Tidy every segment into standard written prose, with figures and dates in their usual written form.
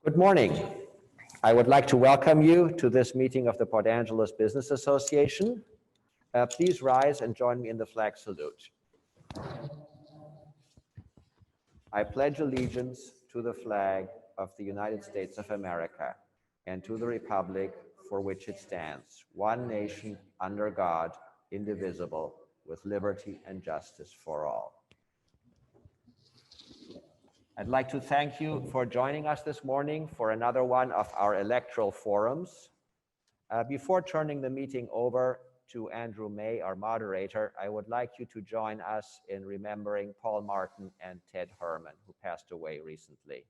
Good morning. I would like to welcome you to this meeting of the Port Angeles Business Association. Please rise and join me in the flag salute. I pledge allegiance to the flag of the United States of America and to the republic for which it stands, one nation under God, indivisible, with liberty and justice for all. I'd like to thank you for joining us this morning for another one of our electoral forums. Before turning the meeting over to Andrew May, our moderator, I would like you to join us in remembering Paul Martin and Ted Herman, who passed away recently.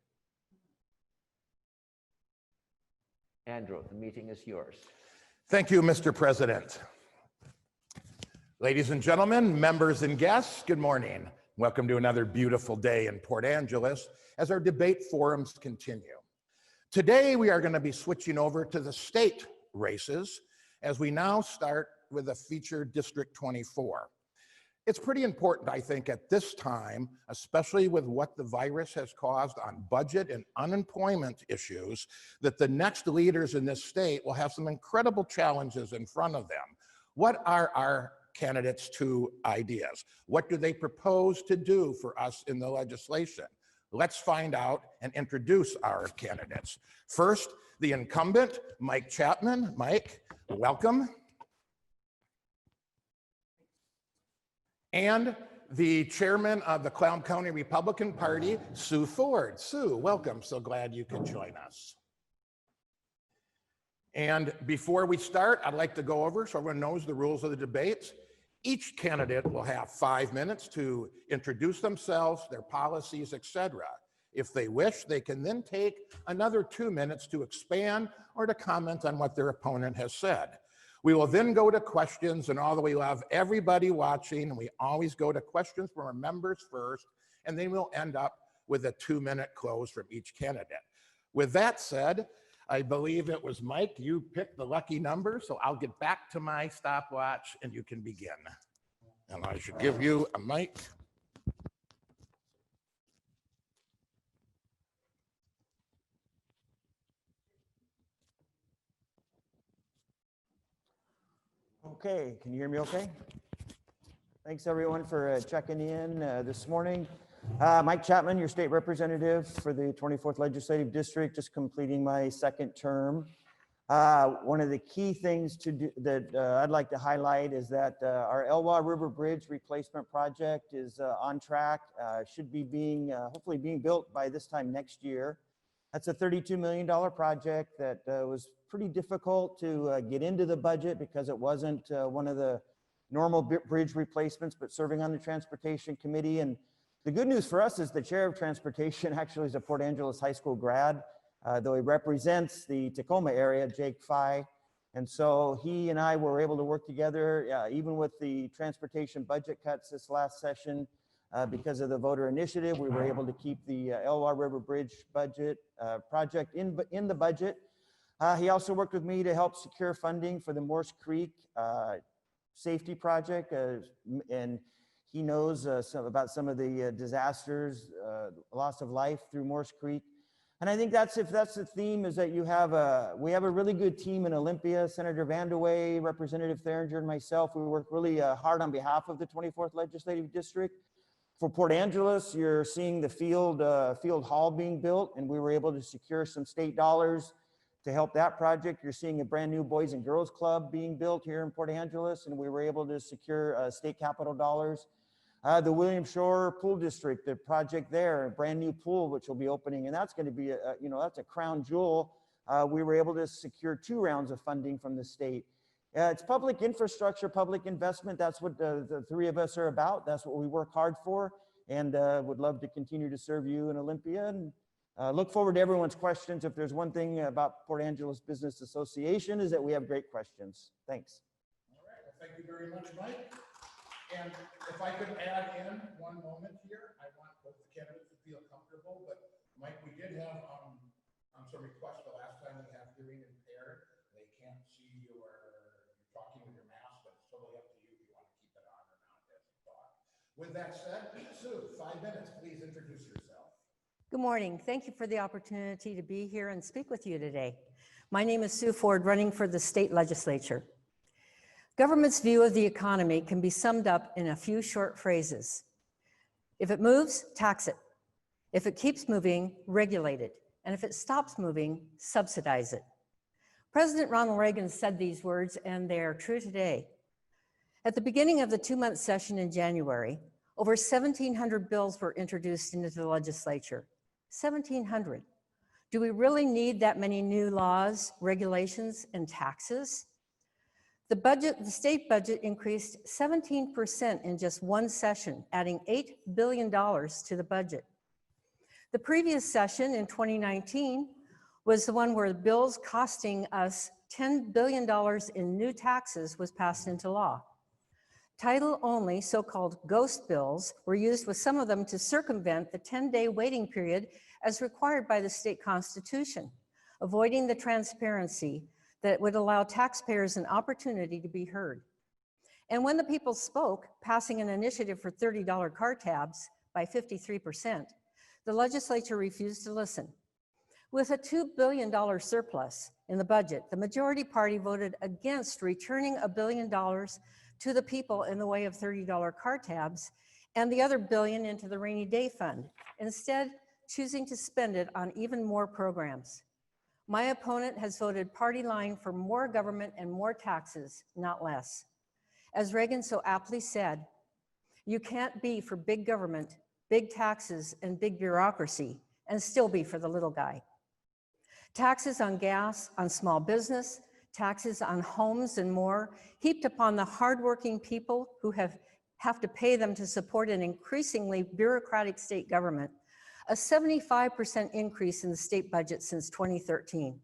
Andrew, the meeting is yours. Thank you, Mr. President. Ladies and gentlemen, members and guests, good morning. Welcome to another beautiful day in Port Angeles as our debate forums continue. Today, we are going to be switching over to the state races as we now start with a featured District 24. It's pretty important, I think, at this time, especially with what the virus has caused on budget and unemployment issues, that the next leaders in this state will have some incredible challenges in front of them. What are our candidates' two ideas? What do they propose to do for us in the legislation? Let's find out and introduce our candidates. First, the incumbent, Mike Chapman. Mike, welcome. And the chairman of the Cloud County Republican Party, Sue Ford. Sue, welcome. So glad you could join us. And before we start, I'd like to go over so everyone knows the rules of the debates. Each candidate will have 5 minutes to introduce themselves, their policies, etc. If they wish, they can then take another 2 minutes to expand or to comment on what their opponent has said. We will then go to questions, and although we love everybody watching, we always go to questions from our members first, and then we'll end up with a 2-minute close from each candidate. With that said, I believe it was Mike, you picked the lucky number, so I'll get back to my stopwatch and you can begin. And I should give you a mic. Okay, can you hear me okay? Thanks everyone for checking in this morning. Mike Chapman, your state representative for the 24th Legislative District, just completing my second term. One of the key things to do that I'd like to highlight is that our Elwha River Bridge replacement project is on track. Should be hopefully being built by this time next year. That's a $32 million project that was pretty difficult to get into the budget because it wasn't one of the normal bridge replacements, but serving on the Transportation Committee. And the good news for us is the chair of transportation actually is a Port Angeles High School grad, though he represents the Tacoma area, Jake Fye. And so he and I were able to work together, even with the transportation budget cuts this last session. Because of the voter initiative, we were able to keep the Elwha River Bridge budget project in the budget. He also worked with me to help secure funding for the Morse Creek safety project, and he knows about some of the disasters, loss of life through Morse Creek. And I think if that's the theme, is that we have a really good team in Olympia. Senator Vandeweghe, Representative Theringer, and myself, we work really hard on behalf of the 24th Legislative District. For Port Angeles, you're seeing the field hall being built, and we were able to secure some state dollars to help that project. You're seeing a brand new Boys and Girls Club being built here in Port Angeles, and we were able to secure state capital dollars. The William Shore Pool District, the project there, a brand new pool which will be opening, and that's going to be that's a crown jewel. We were able to secure 2 rounds of funding from the state. It's public infrastructure, public investment. That's what the 3 of us are about. That's what we work hard for, and would love to continue to serve you in Olympia. And look forward to everyone's questions. If there's one thing about Port Angeles Business Association is that we have great questions. Thanks. All right, well, thank you very much, Mike. And if I could add in one moment here, I want both the candidates to feel comfortable, but Mike, we did have some requests the last time we have hearing impaired. They can't see you're talking with your mask, but it's totally up to you if you want to keep it on or not as you thought. With that said, Sue, 5 minutes, please introduce yourself. Good morning. Thank you for the opportunity to be here and speak with you today. My name is Sue Ford, running for the state legislature. Government's view of the economy can be summed up in a few short phrases. If it moves, tax it. If it keeps moving, regulate it. And if it stops moving, subsidize it. President Ronald Reagan said these words, and they are true today. At the beginning of the 2-month session in January, over 1,700 bills were introduced into the legislature. 1,700. Do we really need that many new laws, regulations, and taxes? The state budget increased 17% in just one session, adding $8 billion to the budget. The previous session in 2019 was the one where the bills costing us $10 billion in new taxes was passed into law. Title-only, so-called ghost bills, were used with some of them to circumvent the 10-day waiting period as required by the state constitution, avoiding the transparency that would allow taxpayers an opportunity to be heard. And when the people spoke, passing an initiative for $30 car tabs by 53%, the legislature refused to listen. With a $2 billion surplus in the budget, the majority party voted against returning $1 billion to the people in the way of $30 car tabs and the other $1 billion into the rainy day fund, instead choosing to spend it on even more programs. My opponent has voted party line for more government and more taxes, not less. As Reagan so aptly said, you can't be for big government, big taxes, and big bureaucracy, and still be for the little guy. Taxes on gas, on small business, taxes on homes and more, heaped upon the hardworking people who have to pay them to support an increasingly bureaucratic state government, a 75% increase in the state budget since 2013.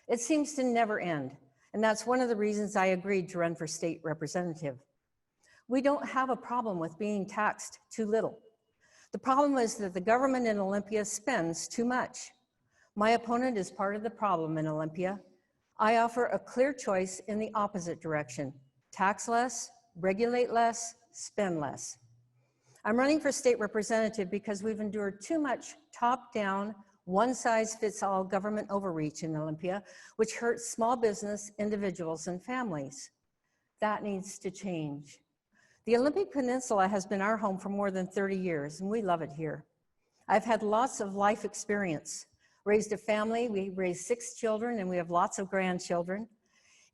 It seems to never end, and that's one of the reasons I agreed to run for state representative. We don't have a problem with being taxed too little. The problem is that the government in Olympia spends too much. My opponent is part of the problem in Olympia. I offer a clear choice in the opposite direction: tax less, regulate less, spend less. I'm running for state representative because we've endured too much top-down, one-size-fits-all government overreach in Olympia, which hurts small business, individuals, and families. That needs to change. The Olympic Peninsula has been our home for more than 30 years, and we love it here. I've had lots of life experience, raised a family, we raised 6 children, and we have lots of grandchildren.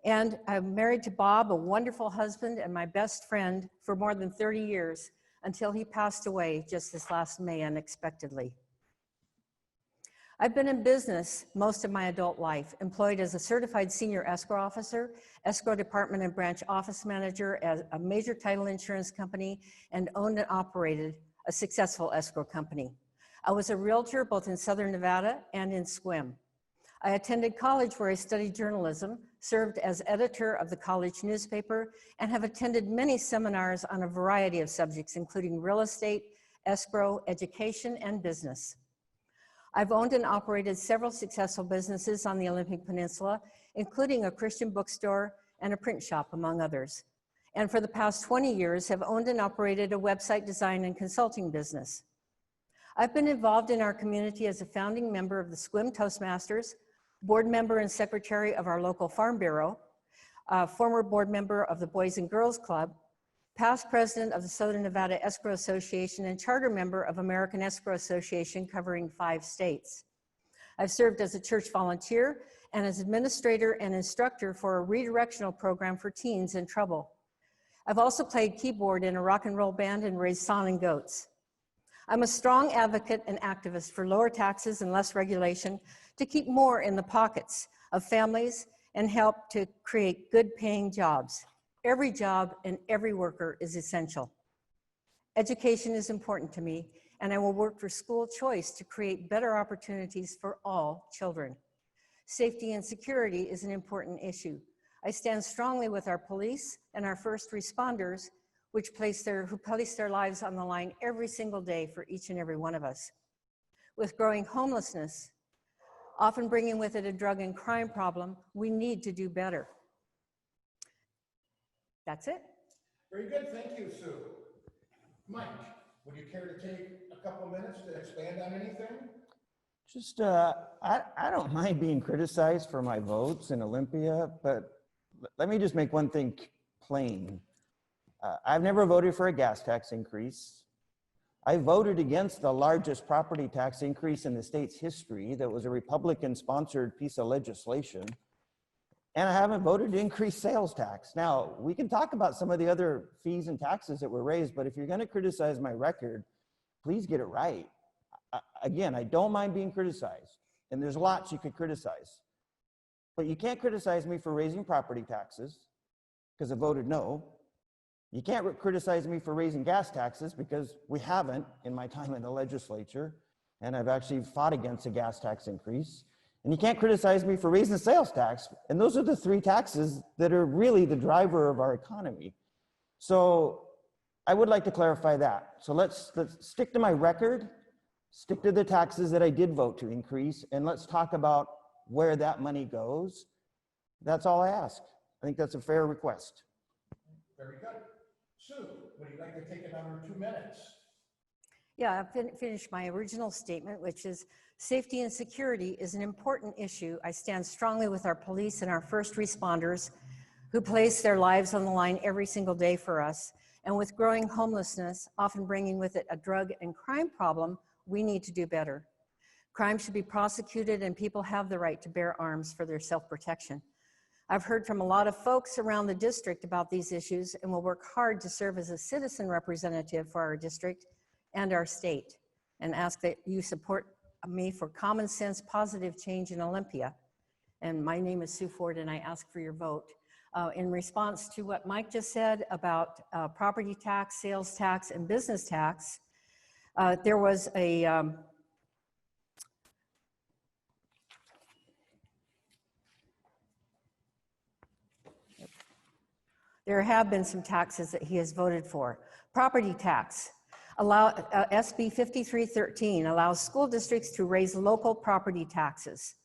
And I'm married to Bob, a wonderful husband and my best friend for more than 30 years, until he passed away just this last May unexpectedly. I've been in business most of my adult life, employed as a certified senior escrow officer, escrow department and branch office manager at a major title insurance company, and owned and operated a successful escrow company. I was a realtor both in Southern Nevada and in Sequim. I attended college where I studied journalism, served as editor of the college newspaper, and have attended many seminars on a variety of subjects, including real estate, escrow, education, and business. I've owned and operated several successful businesses on the Olympic Peninsula, including a Christian bookstore and a print shop, among others. And for the past 20 years, have owned and operated a website design and consulting business. I've been involved in our community as a founding member of the Sequim Toastmasters, board member and secretary of our local Farm Bureau, former board member of the Boys and Girls Club, past president of the Southern Nevada Escrow Association, and charter member of American Escrow Association covering 5 states. I've served as a church volunteer and as administrator and instructor for a redirectional program for teens in trouble. I've also played keyboard in a rock and roll band and raised sawn and goats. I'm a strong advocate and activist for lower taxes and less regulation to keep more in the pockets of families and help to create good paying jobs. Every job and every worker is essential. Education is important to me, and I will work for school choice to create better opportunities for all children. Safety and security is an important issue. I stand strongly with our police and our first responders, who place their lives on the line every single day for each and every one of us. With growing homelessness, often bringing with it a drug and crime problem, we need to do better. That's it. Very good, thank you, Sue. Mike. Would you care to take a couple minutes to expand on anything? Just, I don't mind being criticized for my votes in Olympia, but let me just make one thing plain. I've never voted for a gas tax increase. I voted against the largest property tax increase in the state's history that was a Republican-sponsored piece of legislation. And I haven't voted to increase sales tax. Now, we can talk about some of the other fees and taxes that were raised, but if you're going to criticize my record, please get it right. Again, I don't mind being criticized, and there's lots you could criticize. But you can't criticize me for raising property taxes because I voted no. You can't criticize me for raising gas taxes because we haven't in my time in the legislature, and I've actually fought against a gas tax increase. And you can't criticize me for raising the sales tax. And those are the three taxes that are really the driver of our economy. So I would like to clarify that. So let's stick to my record, stick to the taxes that I did vote to increase, and let's talk about where that money goes. That's all I ask. I think that's a fair request. Very good. Sue, would you like to take another 2 minutes? Yeah, I've finished my original statement, which is safety and security is an important issue. I stand strongly with our police and our first responders who place their lives on the line every single day for us. And with growing homelessness, often bringing with it a drug and crime problem, we need to do better. Crime should be prosecuted and people have the right to bear arms for their self-protection. I've heard from a lot of folks around the district about these issues and will work hard to serve as a citizen representative for our district and our state, and ask that you support me for common sense, positive change in Olympia. And my name is Sue Ford, and I ask for your vote. In response to what Mike just said about property tax, sales tax, and business tax, there was a there have been some taxes that he has voted for. Property tax. SB 5313 allows school districts to raise local property taxes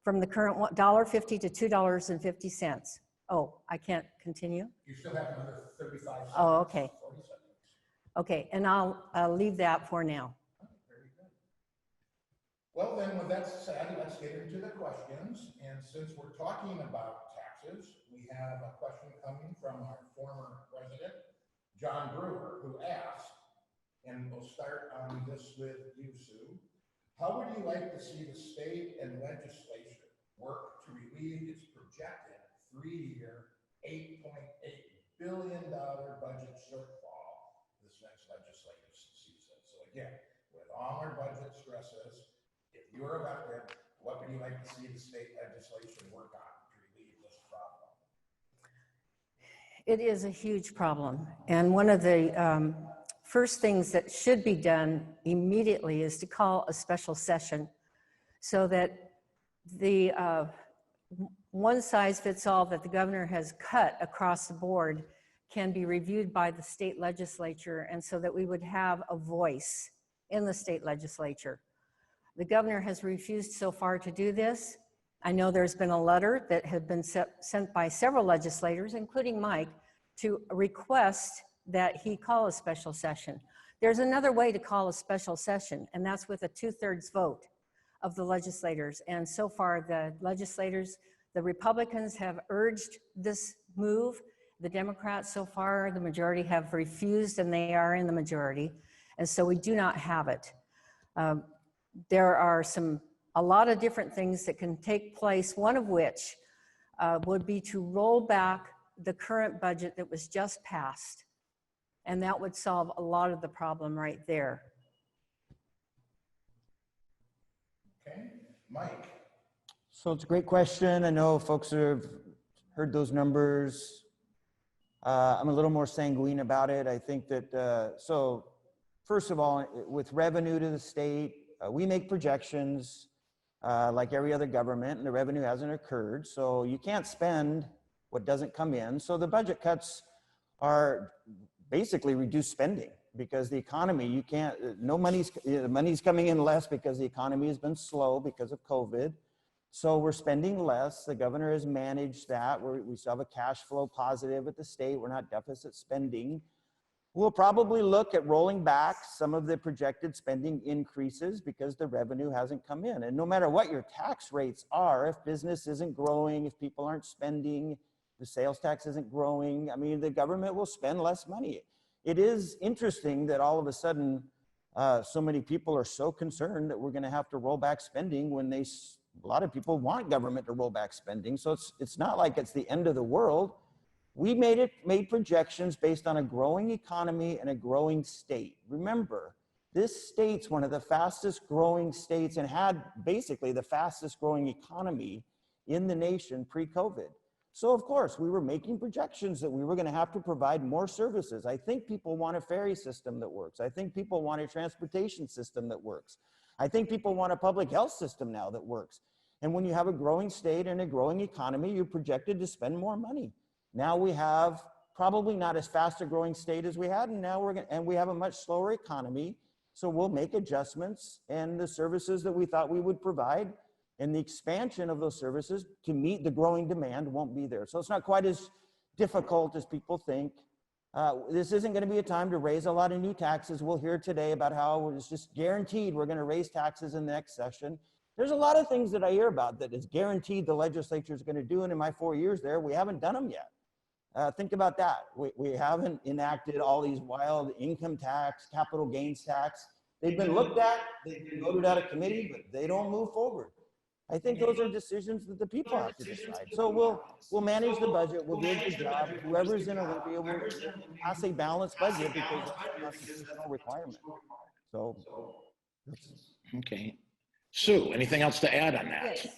from the current $1.50 to $2.50. Oh, I can't continue? You still have another 35 seconds. Oh, okay. 40 seconds. Okay, and I'll leave that for now. Very good. Well, then with that said, let's get into the questions. And since we're talking about taxes, we have a question coming from our former president, John Brewer, who asked, and we'll start on this with you, Sue. How would you like to see the state and legislature work to relieve its projected 3-year, $8.8 billion budget shortfall this next legislative season? So again, with all our budget stresses, if you're elected, what would you like to see the state legislation work on to relieve this problem? It is a huge problem. And one of the first things that should be done immediately is to call a special session so that the one size fits all that the governor has cut across the board can be reviewed by the state legislature, and so that we would have a voice in the state legislature. The governor has refused so far to do this. I know there's been a letter that had been sent by several legislators, including Mike, to request that he call a special session. There's another way to call a special session, and that's with a 2/3 vote of the legislators. And so far, the legislators, the Republicans have urged this move. The Democrats, so far, the majority have refused, and they are in the majority. And so we do not have it. There are a lot of different things that can take place, one of which would be to roll back the current budget that was just passed. And that would solve a lot of the problem right there. Okay, Mike. So it's a great question. I know folks have heard those numbers. I'm a little more sanguine about it. I think that, so first of all, with revenue to the state, we make projections like every other government, and the revenue hasn't occurred. So you can't spend what doesn't come in. So the budget cuts are basically reduced spending because the economy, you can't, the money's coming in less because the economy has been slow because of COVID. So we're spending less. The governor has managed that. We still have a cash flow positive at the state. We're not deficit spending. We'll probably look at rolling back some of the projected spending increases because the revenue hasn't come in. And no matter what your tax rates are, if business isn't growing, if people aren't spending, the sales tax isn't growing, I mean, the government will spend less money. It is interesting that all of a sudden, so many people are so concerned that we're going to have to roll back spending when a lot of people want government to roll back spending. So it's not like it's the end of the world. We made projections based on a growing economy and a growing state. Remember, this state's one of the fastest growing states and had basically the fastest growing economy in the nation pre-COVID. So of course, we were making projections that we were going to have to provide more services. I think people want a ferry system that works. I think people want a transportation system that works. I think people want a public health system now that works. And when you have a growing state and a growing economy, you're projected to spend more money. Now we have probably not as fast a growing state as we had, and we have a much slower economy. So we'll make adjustments, and the services that we thought we would provide and the expansion of those services to meet the growing demand won't be there. So it's not quite as difficult as people think. This isn't going to be a time to raise a lot of new taxes. We'll hear today about how it's just guaranteed we're going to raise taxes in the next session. There's a lot of things that I hear about that is guaranteed the legislature is going to do, and in my 4 years there, we haven't done them yet. Think about that. We haven't enacted all these wild income tax, capital gains tax. They've been looked at, they've been voted out of committee, but they don't move forward. I think those are decisions that the people have to decide. So we'll manage the budget, we'll do a good job. Whoever's in Olympia will pass a balanced budget because it's a constitutional requirement. So. Okay. Sue, anything else to add on that? Yes.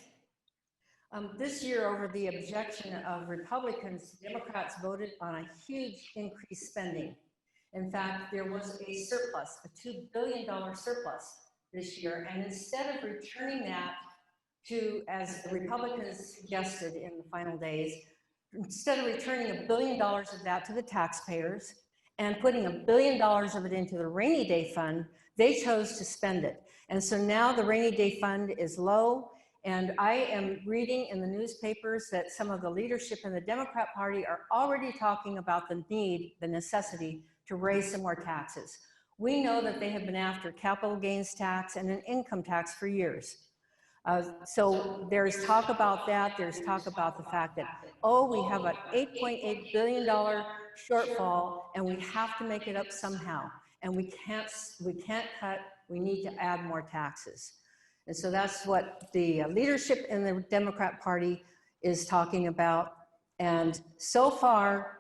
This year, over the objection of Republicans, Democrats voted on a huge increased spending. In fact, there was a surplus, a $2 billion surplus this year. And instead of returning that to, as the Republicans suggested in the final days, instead of returning $1 billion of that to the taxpayers and putting $1 billion of it into the rainy day fund, they chose to spend it. And so now the rainy day fund is low. And I am reading in the newspapers that some of the leadership in the Democrat Party are already talking about the need, the necessity to raise some more taxes. We know that they have been after capital gains tax and an income tax for years. So there's talk about that. There's talk about the fact that, oh, we have an $8.8 billion shortfall and we have to make it up somehow. And we can't cut, we need to add more taxes. And so that's what the leadership in the Democrat Party is talking about. And so far,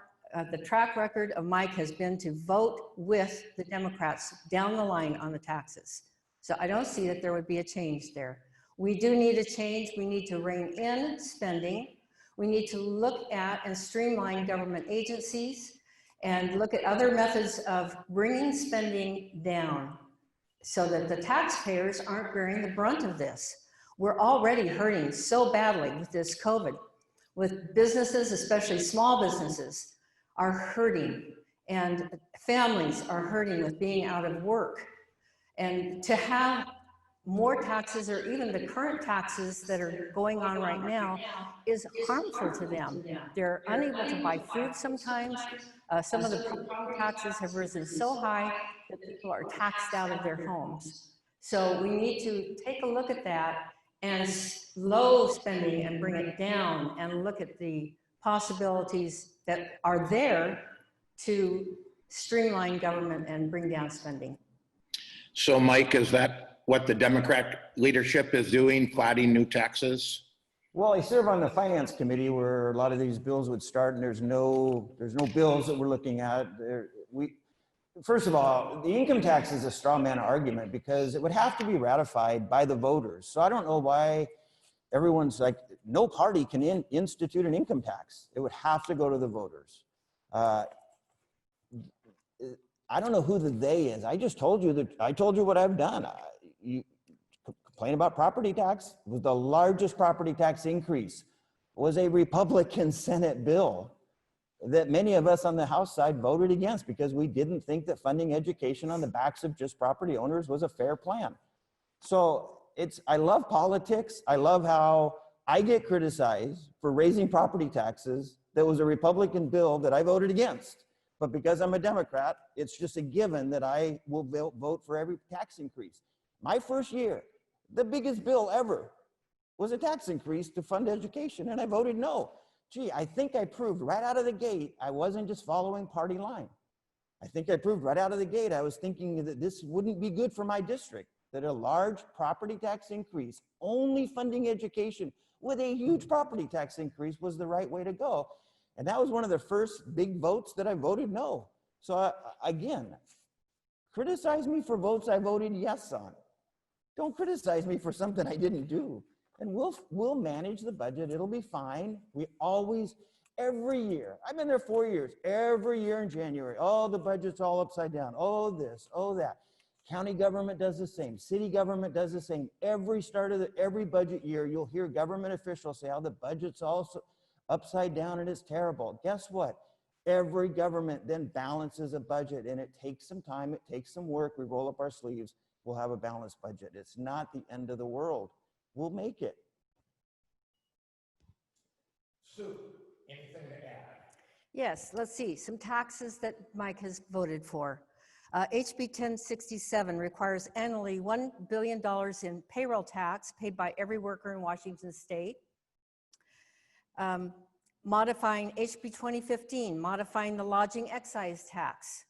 the track record of Mike has been to vote with the Democrats down the line on the taxes. So I don't see that there would be a change there. We do need a change. We need to rein in spending. We need to look at and streamline government agencies and look at other methods of bringing spending down, so that the taxpayers aren't bearing the brunt of this. We're already hurting so badly with this COVID, with businesses, especially small businesses, are hurting, and families are hurting with being out of work. And to have more taxes, or even the current taxes that are going on right now, is harmful to them. They're unable to buy food sometimes. Some of the property taxes have risen so high that people are taxed out of their homes. So we need to take a look at that and slow spending and bring it down, and look at the possibilities that are there to streamline government and bring down spending. So Mike, is that what the Democrat leadership is doing, plotting new taxes? Well, I serve on the finance committee where a lot of these bills would start, and there's no bills that we're looking at. First of all, the income tax is a straw man argument because it would have to be ratified by the voters. So I don't know why everyone's like, no party can institute an income tax. It would have to go to the voters. I don't know who the they is. I just told you that I told you what I've done. You complain about property tax. It was the largest property tax increase. It was a Republican Senate bill that many of us on the House side voted against because we didn't think that funding education on the backs of just property owners was a fair plan. So I love politics. I love how I get criticized for raising property taxes. That was a Republican bill that I voted against. But because I'm a Democrat, it's just a given that I will vote for every tax increase. My first year, the biggest bill ever was a tax increase to fund education, and I voted no. Gee, I think I proved right out of the gate I wasn't just following party line. I think I proved right out of the gate I was thinking that this wouldn't be good for my district, that a large property tax increase, only funding education with a huge property tax increase was the right way to go. And that was one of the first big votes that I voted no. So again, criticize me for votes I voted yes on. Don't criticize me for something I didn't do. And we'll manage the budget. It'll be fine. We always, every year, I've been there 4 years, every year in January, oh, the budget's all upside down. Oh, this, oh, that. County government does the same. City government does the same. Every start of every budget year, you'll hear government officials say, oh, the budget's all upside down and it's terrible. Guess what? Every government then balances a budget, and it takes some time. It takes some work. We roll up our sleeves. We'll have a balanced budget. It's not the end of the world. We'll make it. Sue, anything to add? Yes, let's see, some taxes that Mike has voted for. HB 1067 requires annually $1 billion in payroll tax paid by every worker in Washington state. Modifying HB 2015, modifying the lodging excise tax.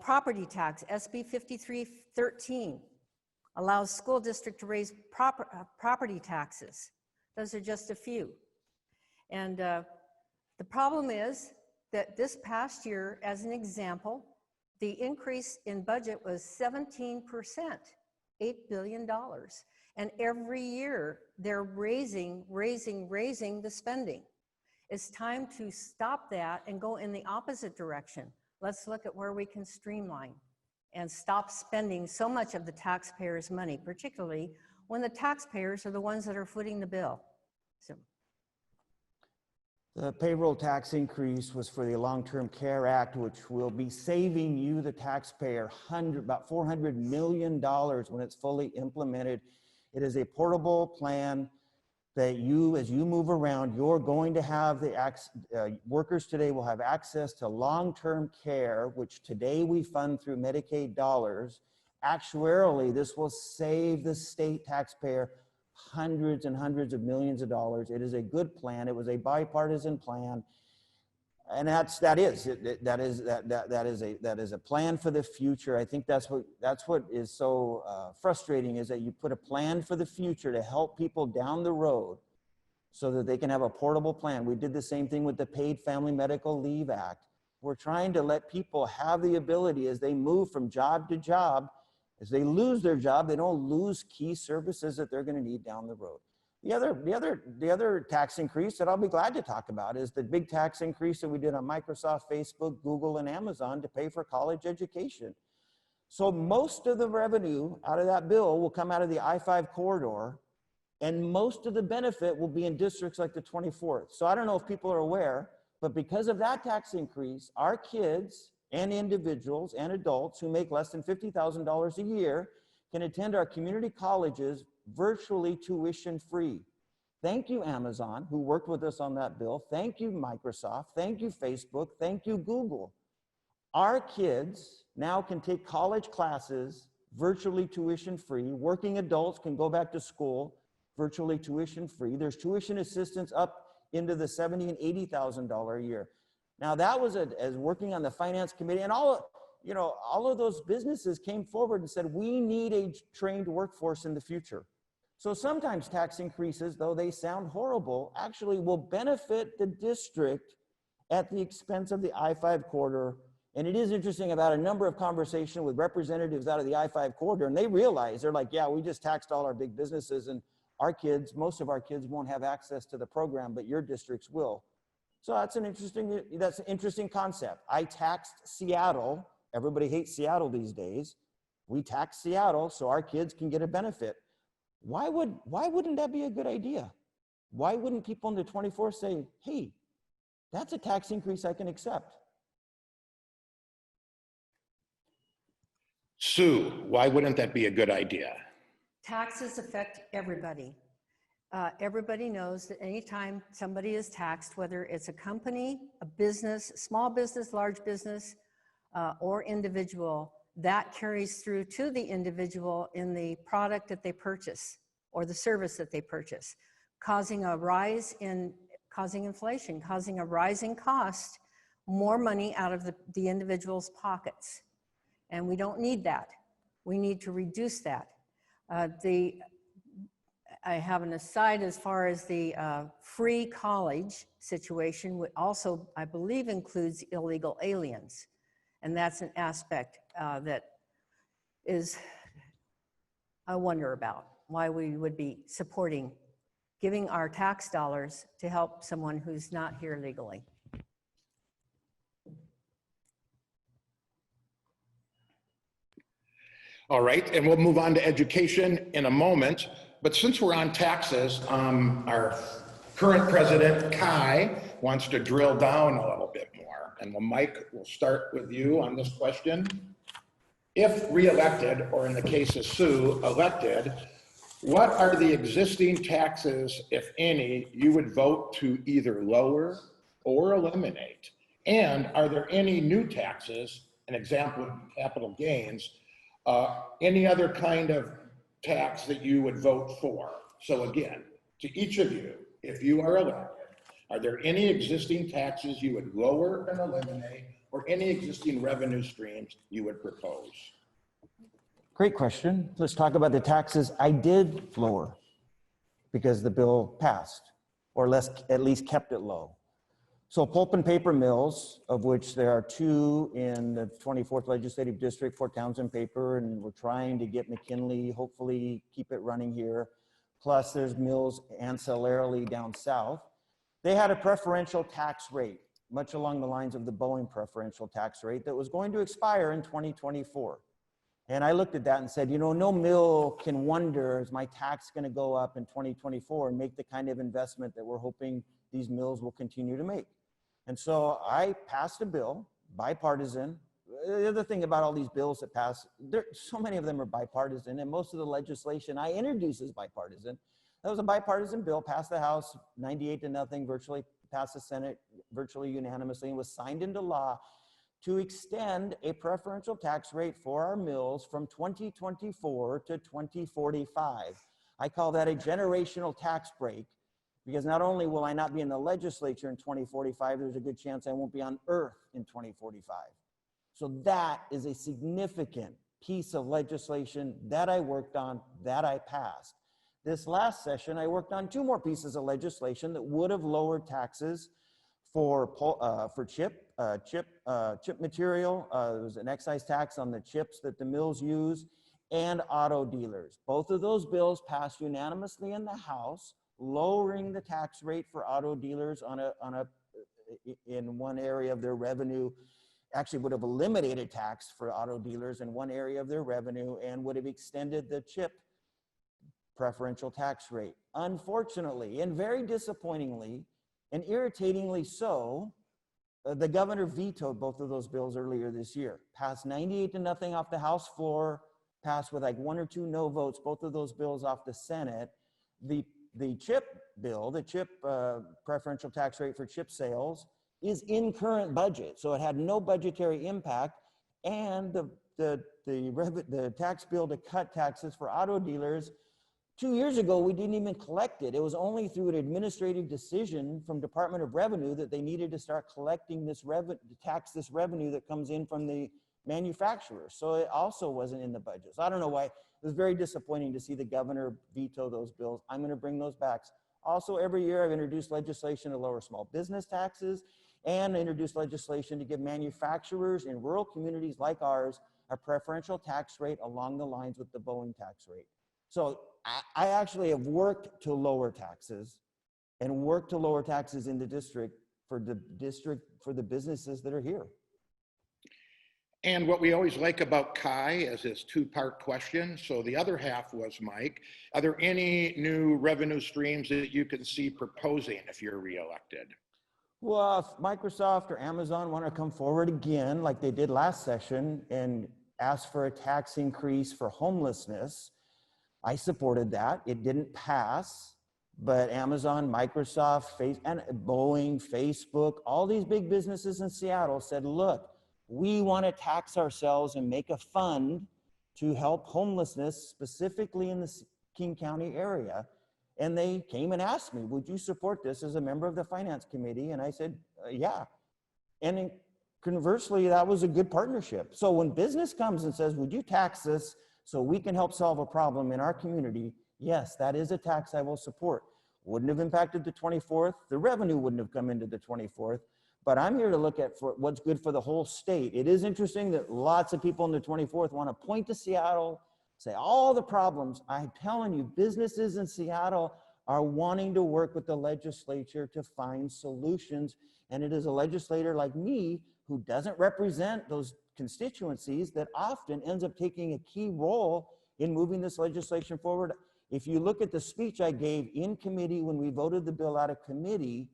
Property tax, SB 5313, allows school district to raise property taxes. Those are just a few. And the problem is that this past year, as an example, the increase in budget was 17%, $8 billion. And every year they're raising the spending. It's time to stop that and go in the opposite direction. Let's look at where we can streamline and stop spending so much of the taxpayers' money, particularly when the taxpayers are the ones that are footing the bill. So. The payroll tax increase was for the Long-Term Care Act, which will be saving you, the taxpayer, about $400 million when it's fully implemented. It is a portable plan that you, as you move around, you're going to have workers today will have access to long-term care, which today we fund through Medicaid dollars. Actuarially, this will save the state taxpayer hundreds and hundreds of millions of dollars. It is a good plan. It was a bipartisan plan, and that is a plan for the future. I think that's what is so frustrating, is that you put a plan for the future to help people down the road so that they can have a portable plan. We did the same thing with the Paid Family Medical Leave Act. We're trying to let people have the ability, as they move from job to job, as they lose their job, they don't lose key services that they're going to need down the road. The other tax increase that I'll be glad to talk about is the big tax increase that we did on Microsoft, Facebook, Google, and Amazon to pay for college education. So most of the revenue out of that bill will come out of the I-5 corridor, and most of the benefit will be in districts like the 24th. So I don't know if people are aware, but because of that tax increase, our kids and individuals and adults who make less than $50,000 a year can attend our community colleges virtually tuition free. Thank you, Amazon, who worked with us on that bill. Thank you, Microsoft. Thank you, Facebook. Thank you, Google. Our kids now can take college classes virtually tuition free. Working adults can go back to school virtually tuition free. There's tuition assistance up into the $70,000 and $80,000 a year. Now that was as working on the finance committee, and all of those businesses came forward and said, we need a trained workforce in the future. So sometimes tax increases, though they sound horrible, actually will benefit the district at the expense of the I-5 corridor. And it is interesting about a number of conversations with representatives out of the I-5 corridor, and they realize, they're like, yeah, we just taxed all our big businesses, and our kids, most of our kids won't have access to the program, but your districts will. So that's an interesting concept. I taxed Seattle. Everybody hates Seattle these days. We tax Seattle so our kids can get a benefit. Why wouldn't that be a good idea? Why wouldn't people in the 24th say, hey, that's a tax increase I can accept? Sue, why wouldn't that be a good idea? Taxes affect everybody. Everybody knows that anytime somebody is taxed, whether it's a company, a business, small business, large business, or individual, that carries through to the individual in the product that they purchase or the service that they purchase, causing inflation, causing a rising cost, more money out of the individual's pockets. And we don't need that. We need to reduce that. I have an aside as far as the free college situation, which also, I believe, includes illegal aliens. And that's an aspect that is, I wonder about, why we would be supporting giving our tax dollars to help someone who's not here legally. All right, and we'll move on to education in a moment. But since we're on taxes, our current president, Kai, wants to drill down a little bit more. And Mike, we'll start with you on this question. If reelected, or in the case of Sue, elected, what are the existing taxes, if any, you would vote to either lower or eliminate? And are there any new taxes, an example of capital gains, any other kind of tax that you would vote for? So again, to each of you, if you are elected, are there any existing taxes you would lower and eliminate, or any existing revenue streams you would propose? Great question. Let's talk about the taxes I did lower because the bill passed, or at least kept it low. So pulp and paper mills, of which there are 2 in the 24th Legislative District, Fort Townsend Paper, and we're trying to get McKinley, hopefully keep it running here. Plus there's mills ancillarily down south. They had a preferential tax rate, much along the lines of the Boeing preferential tax rate, that was going to expire in 2024. And I looked at that and said, you know, no mill can wonder, is my tax going to go up in 2024 and make the kind of investment that we're hoping these mills will continue to make. And so I passed a bill, bipartisan. The other thing about all these bills that pass, so many of them are bipartisan, and most of the legislation I introduce is bipartisan. That was a bipartisan bill, passed the House 98-0, virtually passed the Senate virtually unanimously, and was signed into law to extend a preferential tax rate for our mills from 2024 to 2045. I call that a generational tax break, because not only will I not be in the legislature in 2045, there's a good chance I won't be on earth in 2045. So that is a significant piece of legislation that I worked on, that I passed. This last session, I worked on 2 more pieces of legislation that would have lowered taxes for chip material. There was an excise tax on the chips that the mills use, and auto dealers. Both of those bills passed unanimously in the House, lowering the tax rate for auto dealers in one area of their revenue. Actually would have eliminated tax for auto dealers in one area of their revenue, and would have extended the chip preferential tax rate. Unfortunately, and very disappointingly, and irritatingly so, the governor vetoed both of those bills earlier this year. Passed 98-0 off the House floor, passed with like 1 or 2 no votes, both of those bills off the Senate. The chip bill, the chip preferential tax rate for chip sales, is in current budget, so it had no budgetary impact, and the tax bill to cut taxes for auto dealers, 2 years ago, we didn't even collect it. It was only through an administrative decision from Department of Revenue that they needed to start collecting this revenue, to tax this revenue that comes in from the manufacturers. So it also wasn't in the budget. So I don't know why. It was very disappointing to see the governor veto those bills. I'm going to bring those back. Also, every year I've introduced legislation to lower small business taxes, and introduced legislation to give manufacturers in rural communities like ours a preferential tax rate along the lines with the Boeing tax rate. So I actually have worked to lower taxes, and worked to lower taxes in the district for the businesses that are here. And what we always like about Kai is his 2-part question. So the other half was, Mike, are there any new revenue streams that you can see proposing if you're reelected? Well, if Microsoft or Amazon want to come forward again, like they did last session, and ask for a tax increase for homelessness, I supported that. It didn't pass, But Amazon, Microsoft, and Boeing, Facebook, all these big businesses in Seattle said, look, we want to tax ourselves and make a fund to help homelessness, specifically in the King County area. And they came and asked me, would you support this as a member of the finance committee? And I said, yeah. And conversely, that was a good partnership. So when business comes and says, would you tax this so we can help solve a problem in our community? Yes, that is a tax I will support. Wouldn't have impacted the 24th. The revenue wouldn't have come into the 24th. But I'm here to look at for what's good for the whole state. It is interesting that lots of people in the 24th want to point to Seattle, say all the problems. I'm telling you, businesses in Seattle are wanting to work with the legislature to find solutions. And it is a legislator like me who doesn't represent those constituencies that often ends up taking a key role in moving this legislation forward. If you look at the speech I gave in committee when we voted the bill out of committee,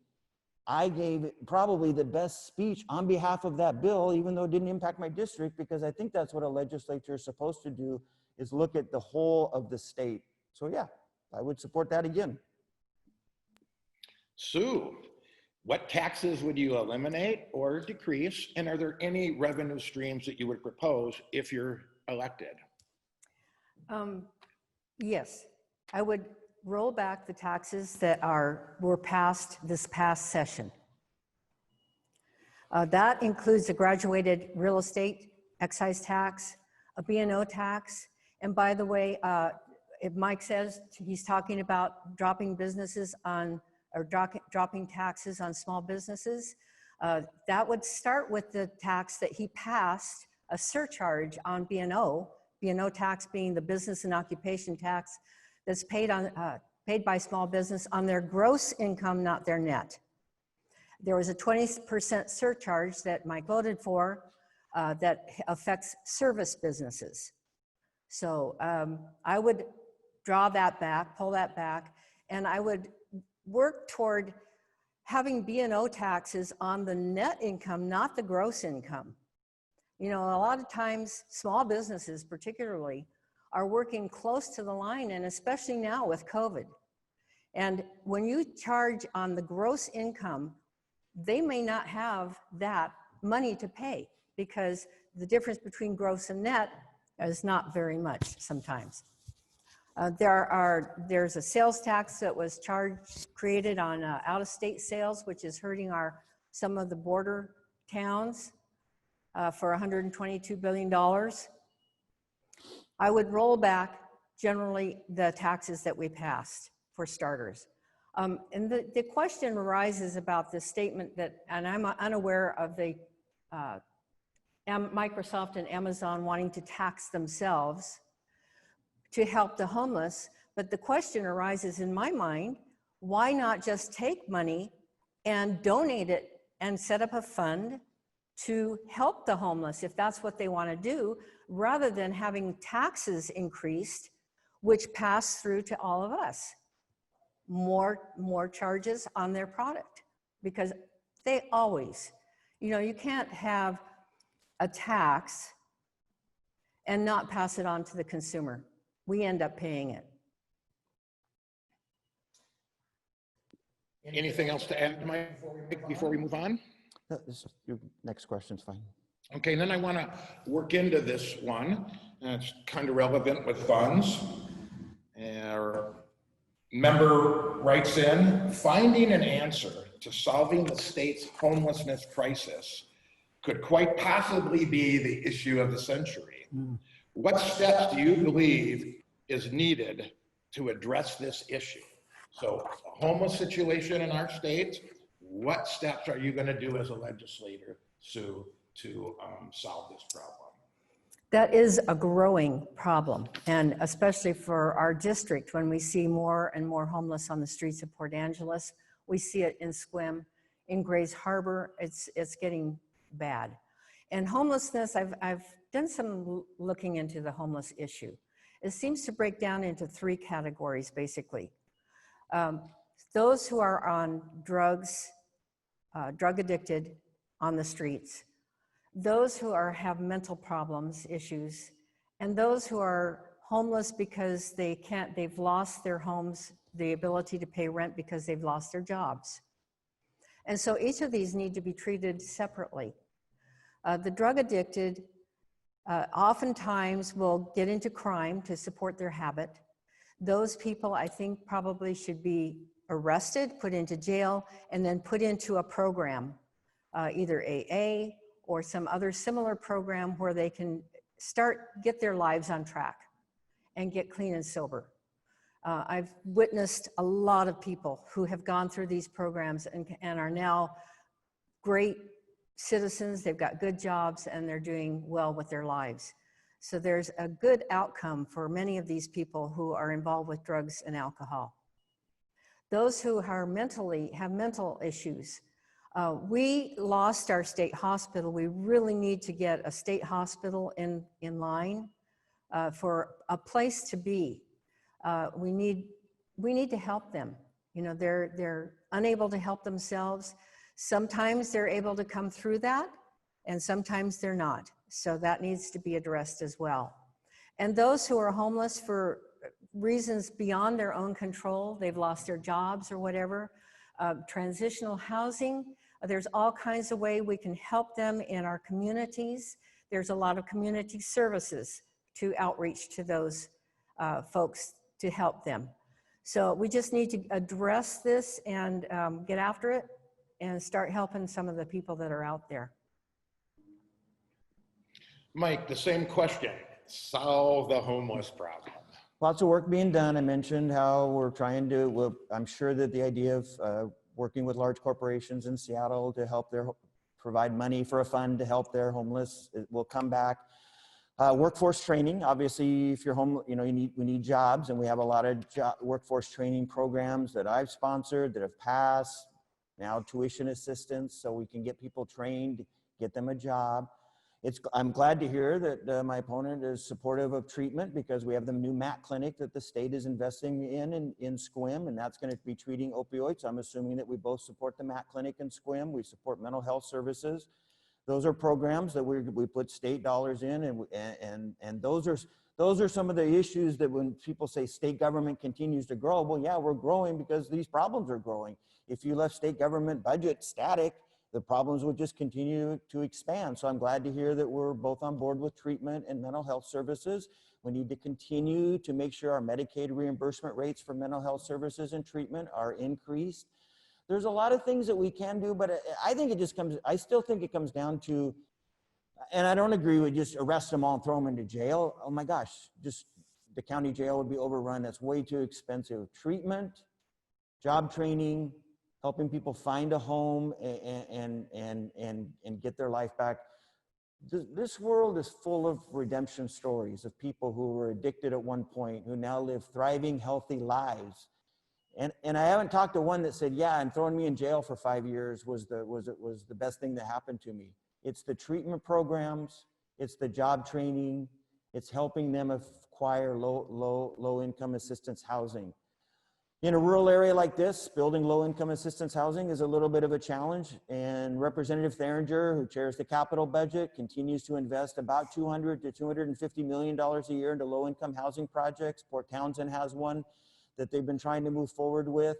I gave probably the best speech on behalf of that bill, even though it didn't impact my district, because I think that's what a legislature is supposed to do, is look at the whole of the state. So yeah, I would support that again. Sue, what taxes would you eliminate or decrease? And are there any revenue streams that you would propose if you're elected? Yes, I would roll back the taxes that were passed this past session. That includes a graduated real estate excise tax, a B&O tax, and by the way, if Mike says he's talking about dropping businesses on, or dropping taxes on small businesses, that would start with the tax that he passed, a surcharge on B&O tax being the business and occupation tax that's paid by small business on their gross income, not their net. There was a 20% surcharge that Mike voted for that affects service businesses. So I would draw that back, pull that back, and I would work toward having B&O taxes on the net income, not the gross income. You know, a lot of times small businesses particularly are working close to the line, and especially now with COVID. And when you charge on the gross income, they may not have that money to pay because the difference between gross and net is not very much sometimes. There's a sales tax that was created on out-of-state sales, which is hurting some of the border towns for $122 billion. I would roll back generally the taxes that we passed for starters. And the question arises about this statement that, and I'm unaware of the Microsoft and Amazon wanting to tax themselves to help the homeless. But the question arises in my mind, why not just take money and donate it and set up a fund to help the homeless if that's what they want to do, rather than having taxes increased, which pass through to all of us. More charges on their product, because they always, you know, you can't have a tax and not pass it on to the consumer. We end up paying it. Anything else to add, Mike, before we move on? Your next question's fine. Okay, then I want to work into this one, and it's kind of relevant with funds. Our member writes in, finding an answer to solving the state's homelessness crisis could quite possibly be the issue of the century. What steps do you believe is needed to address this issue? So, a homeless situation in our state, what steps are you going to do as a legislator, Sue, to solve this problem? That is a growing problem, and especially for our district, when we see more and more homeless on the streets of Port Angeles. We see it in Sequim, in Grays Harbor. It's getting bad. And homelessness, I've done some looking into the homeless issue. It seems to break down into three categories, basically. Those who are on drugs, drug addicted on the streets, those who have mental problems, issues, and those who are homeless because they've lost their homes the ability to pay rent because they've lost their jobs. And so each of these need to be treated separately. The drug addicted oftentimes will get into crime to support their habit. Those people, I think, probably should be arrested, put into jail, and then put into a program, either AA or some other similar program where they can get their lives on track and get clean and sober. I've witnessed a lot of people who have gone through these programs and are now great citizens. They've got good jobs and they're doing well with their lives. So there's a good outcome for many of these people who are involved with drugs and alcohol. Those who are have mental issues. We lost our state hospital. We really need to get a state hospital in line for a place to be. We need to help them. You know, they're unable to help themselves. Sometimes they're able to come through that, and sometimes they're not. So that needs to be addressed as well. And those who are homeless for reasons beyond their own control, they've lost their jobs or whatever, transitional housing, there's all kinds of ways we can help them in our communities. There's a lot of community services to outreach to those folks to help them. So we just need to address this and get after it and start helping some of the people that are out there. Mike, the same question. Solve the homeless problem. Lots of work being done. I mentioned how we're trying to, I'm sure that the idea of working with large corporations in Seattle to help provide money for a fund to help their homeless, it will come back. Workforce training, obviously, if you're home, you know, we need jobs, and we have a lot of workforce training programs that I've sponsored that have passed. Now tuition assistance, so we can get people trained, get them a job. I'm glad to hear that my opponent is supportive of treatment, because we have the new MAT clinic that the state is investing in Sequim, and that's going to be treating opioids. I'm assuming that we both support the MAT clinic in Sequim. We support mental health services. Those are programs that we put state dollars in, and those are some of the issues that when people say state government continues to grow, well, yeah, we're growing because these problems are growing. If you left state government budget static, the problems would just continue to expand. So I'm glad to hear that we're both on board with treatment and mental health services. We need to continue to make sure our Medicaid reimbursement rates for mental health services and treatment are increased. There's a lot of things that we can do, but I think I still think it comes down to, and I don't agree with just arrest them all and throw them into jail. Oh my gosh, just the county jail would be overrun. That's way too expensive. Treatment, job training, helping people find a home and get their life back. This world is full of redemption stories of people who were addicted at one point, who now live thriving, healthy lives. And I haven't talked to one that said, yeah, and throwing me in jail for 5 years was the best thing that happened to me. It's the treatment programs, it's the job training, it's helping them acquire low income assistance housing. In a rural area like this, building low income assistance housing is a little bit of a challenge, and Representative Theringer, who chairs the capital budget, continues to invest about $200 to $250 million a year into low income housing projects. Port Townsend has one that they've been trying to move forward with.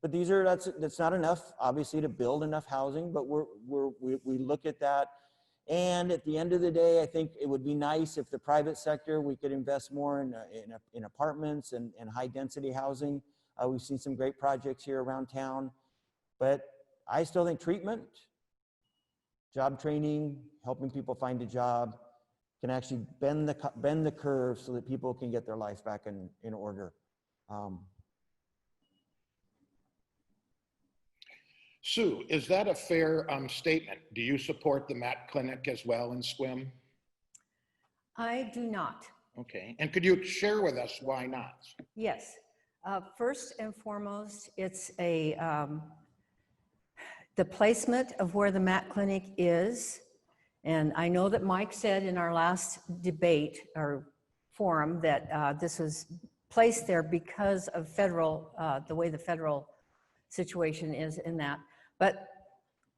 But that's not enough, obviously, to build enough housing, but we look at that. And at the end of the day, I think it would be nice if the private sector, we could invest more in apartments and high density housing. We've seen some great projects here around town, but I still think treatment, job training, helping people find a job can actually bend the curve so that people can get their life back in order. Sue, is that a fair statement? Do you support the MAT clinic as well in Sequim? I do not. Okay, and could you share with us why not? Yes. First and foremost, it's the placement of where the MAT clinic is. And I know that Mike said in our last debate or forum that this was placed there because of federal, the way the federal situation is in that. But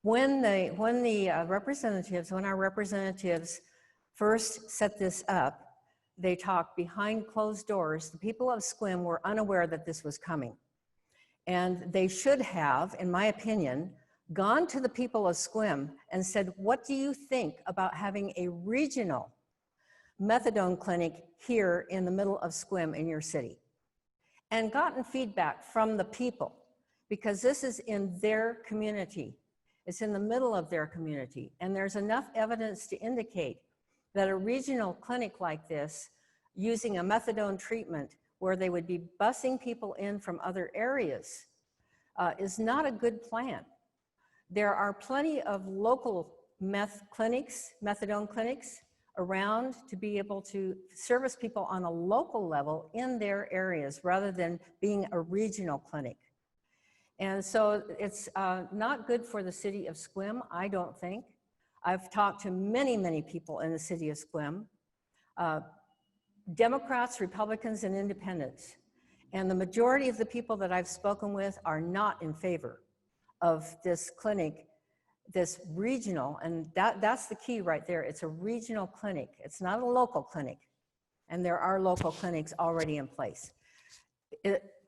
when our representatives first set this up, they talked behind closed doors. The people of Sequim were unaware that this was coming. And they should have, in my opinion, gone to the people of Sequim and said, what do you think about having a regional methadone clinic here in the middle of Sequim in your city? And gotten feedback from the people, because this is in their community. It's in the middle of their community. And there's enough evidence to indicate that a regional clinic like this, using a methadone treatment where they would be busing people in from other areas, is not a good plan. There are plenty of local methadone clinics around to be able to service people on a local level in their areas rather than being a regional clinic. And so it's not good for the city of Sequim, I don't think. I've talked to many, many people in the city of Sequim, Democrats, Republicans, and independents. And the majority of the people that I've spoken with are not in favor of this clinic, this regional, and that's the key right there. It's a regional clinic. It's not a local clinic. And there are local clinics already in place.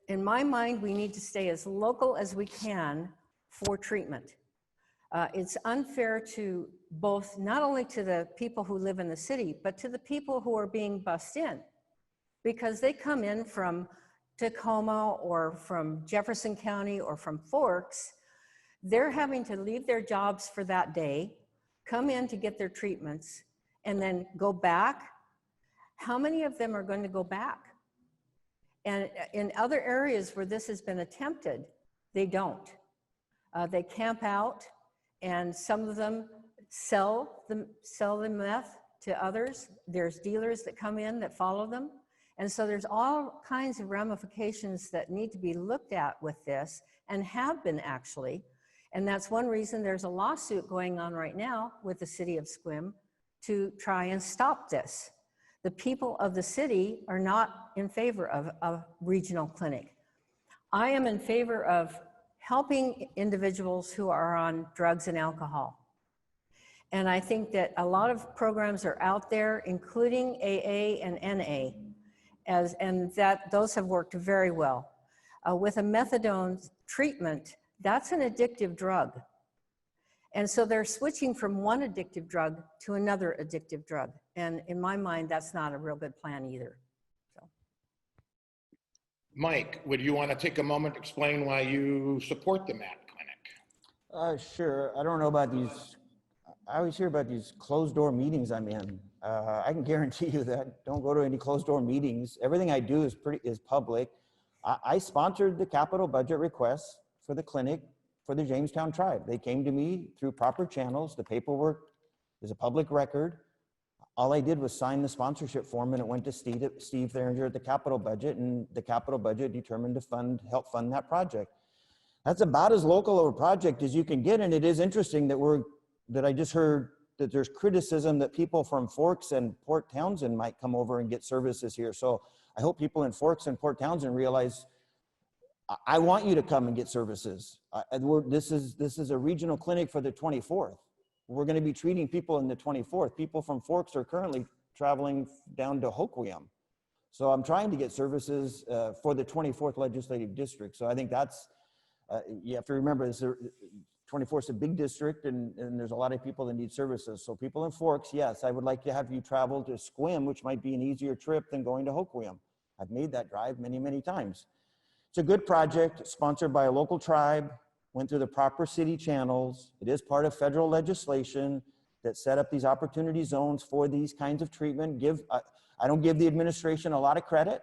In my mind, we need to stay as local as we can for treatment. It's unfair to both, not only to the people who live in the city, but to the people who are being bussed in, because they come in from Tacoma or from Jefferson County or from Forks. They're having to leave their jobs for that day, come in to get their treatments, and then go back. How many of them are going to go back? And in other areas where this has been attempted, they don't. They camp out, and some of them sell the meth to others. There's dealers that come in that follow them. And so there's all kinds of ramifications that need to be looked at with this, and have been actually. And that's one reason there's a lawsuit going on right now with the city of Sequim to try and stop this. The people of the city are not in favor of a regional clinic. I am in favor of helping individuals who are on drugs and alcohol. And I think that a lot of programs are out there, including AA and NA, and those have worked very well. With a methadone treatment, that's an addictive drug. And so they're switching from one addictive drug to another addictive drug. And in my mind, that's not a real good plan either. So. Mike, would you want to take a moment to explain why you support the MAT clinic? Sure. I don't know about these. I always hear about these closed door meetings I'm in. I can guarantee you that. Don't go to any closed door meetings. Everything I do is public. I sponsored the capital budget requests for the clinic for the Jamestown tribe. They came to me through proper channels. The paperwork is a public record. All I did was sign the sponsorship form, and it went to Steve Theringer at the capital budget, and the capital budget determined to help fund that project. That's about as local of a project as you can get. And it is interesting that I just heard that there's criticism that people from Forks and Port Townsend might come over and get services here. So I hope people in Forks and Port Townsend realize I want you to come and get services. This is a regional clinic for the 24th. We're going to be treating people in the 24th. People from Forks are currently traveling down to Hoquiam. So I'm trying to get services for the 24th legislative district. So I think that's, you have to remember, 24th is a big district, and there's a lot of people that need services. So people in Forks, yes, I would like to have you travel to Sequim, which might be an easier trip than going to Hoquiam. I've made that drive many, many times. It's a good project, sponsored by a local tribe, went through the proper city channels. It is part of federal legislation that set up these opportunity zones for these kinds of treatment. I don't give the administration a lot of credit,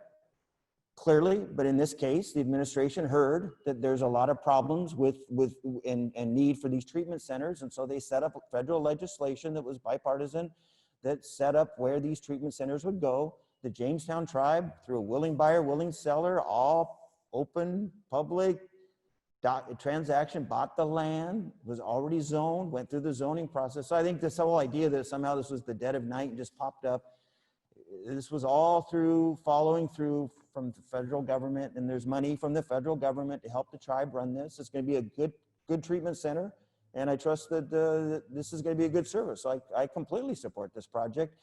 clearly, but in this case, the administration heard that there's a lot of problems and need for these treatment centers. And so they set up federal legislation that was bipartisan that set up where these treatment centers would go. The Jamestown tribe, through a willing buyer, willing seller, all open, public transaction, bought the land, was already zoned, went through the zoning process. So I think this whole idea that somehow this was the dead of night and just popped up, this was all following through from the federal government, and there's money from the federal government to help the tribe run this. It's going to be a good treatment center, and I trust that this is going to be a good service. So I completely support this project.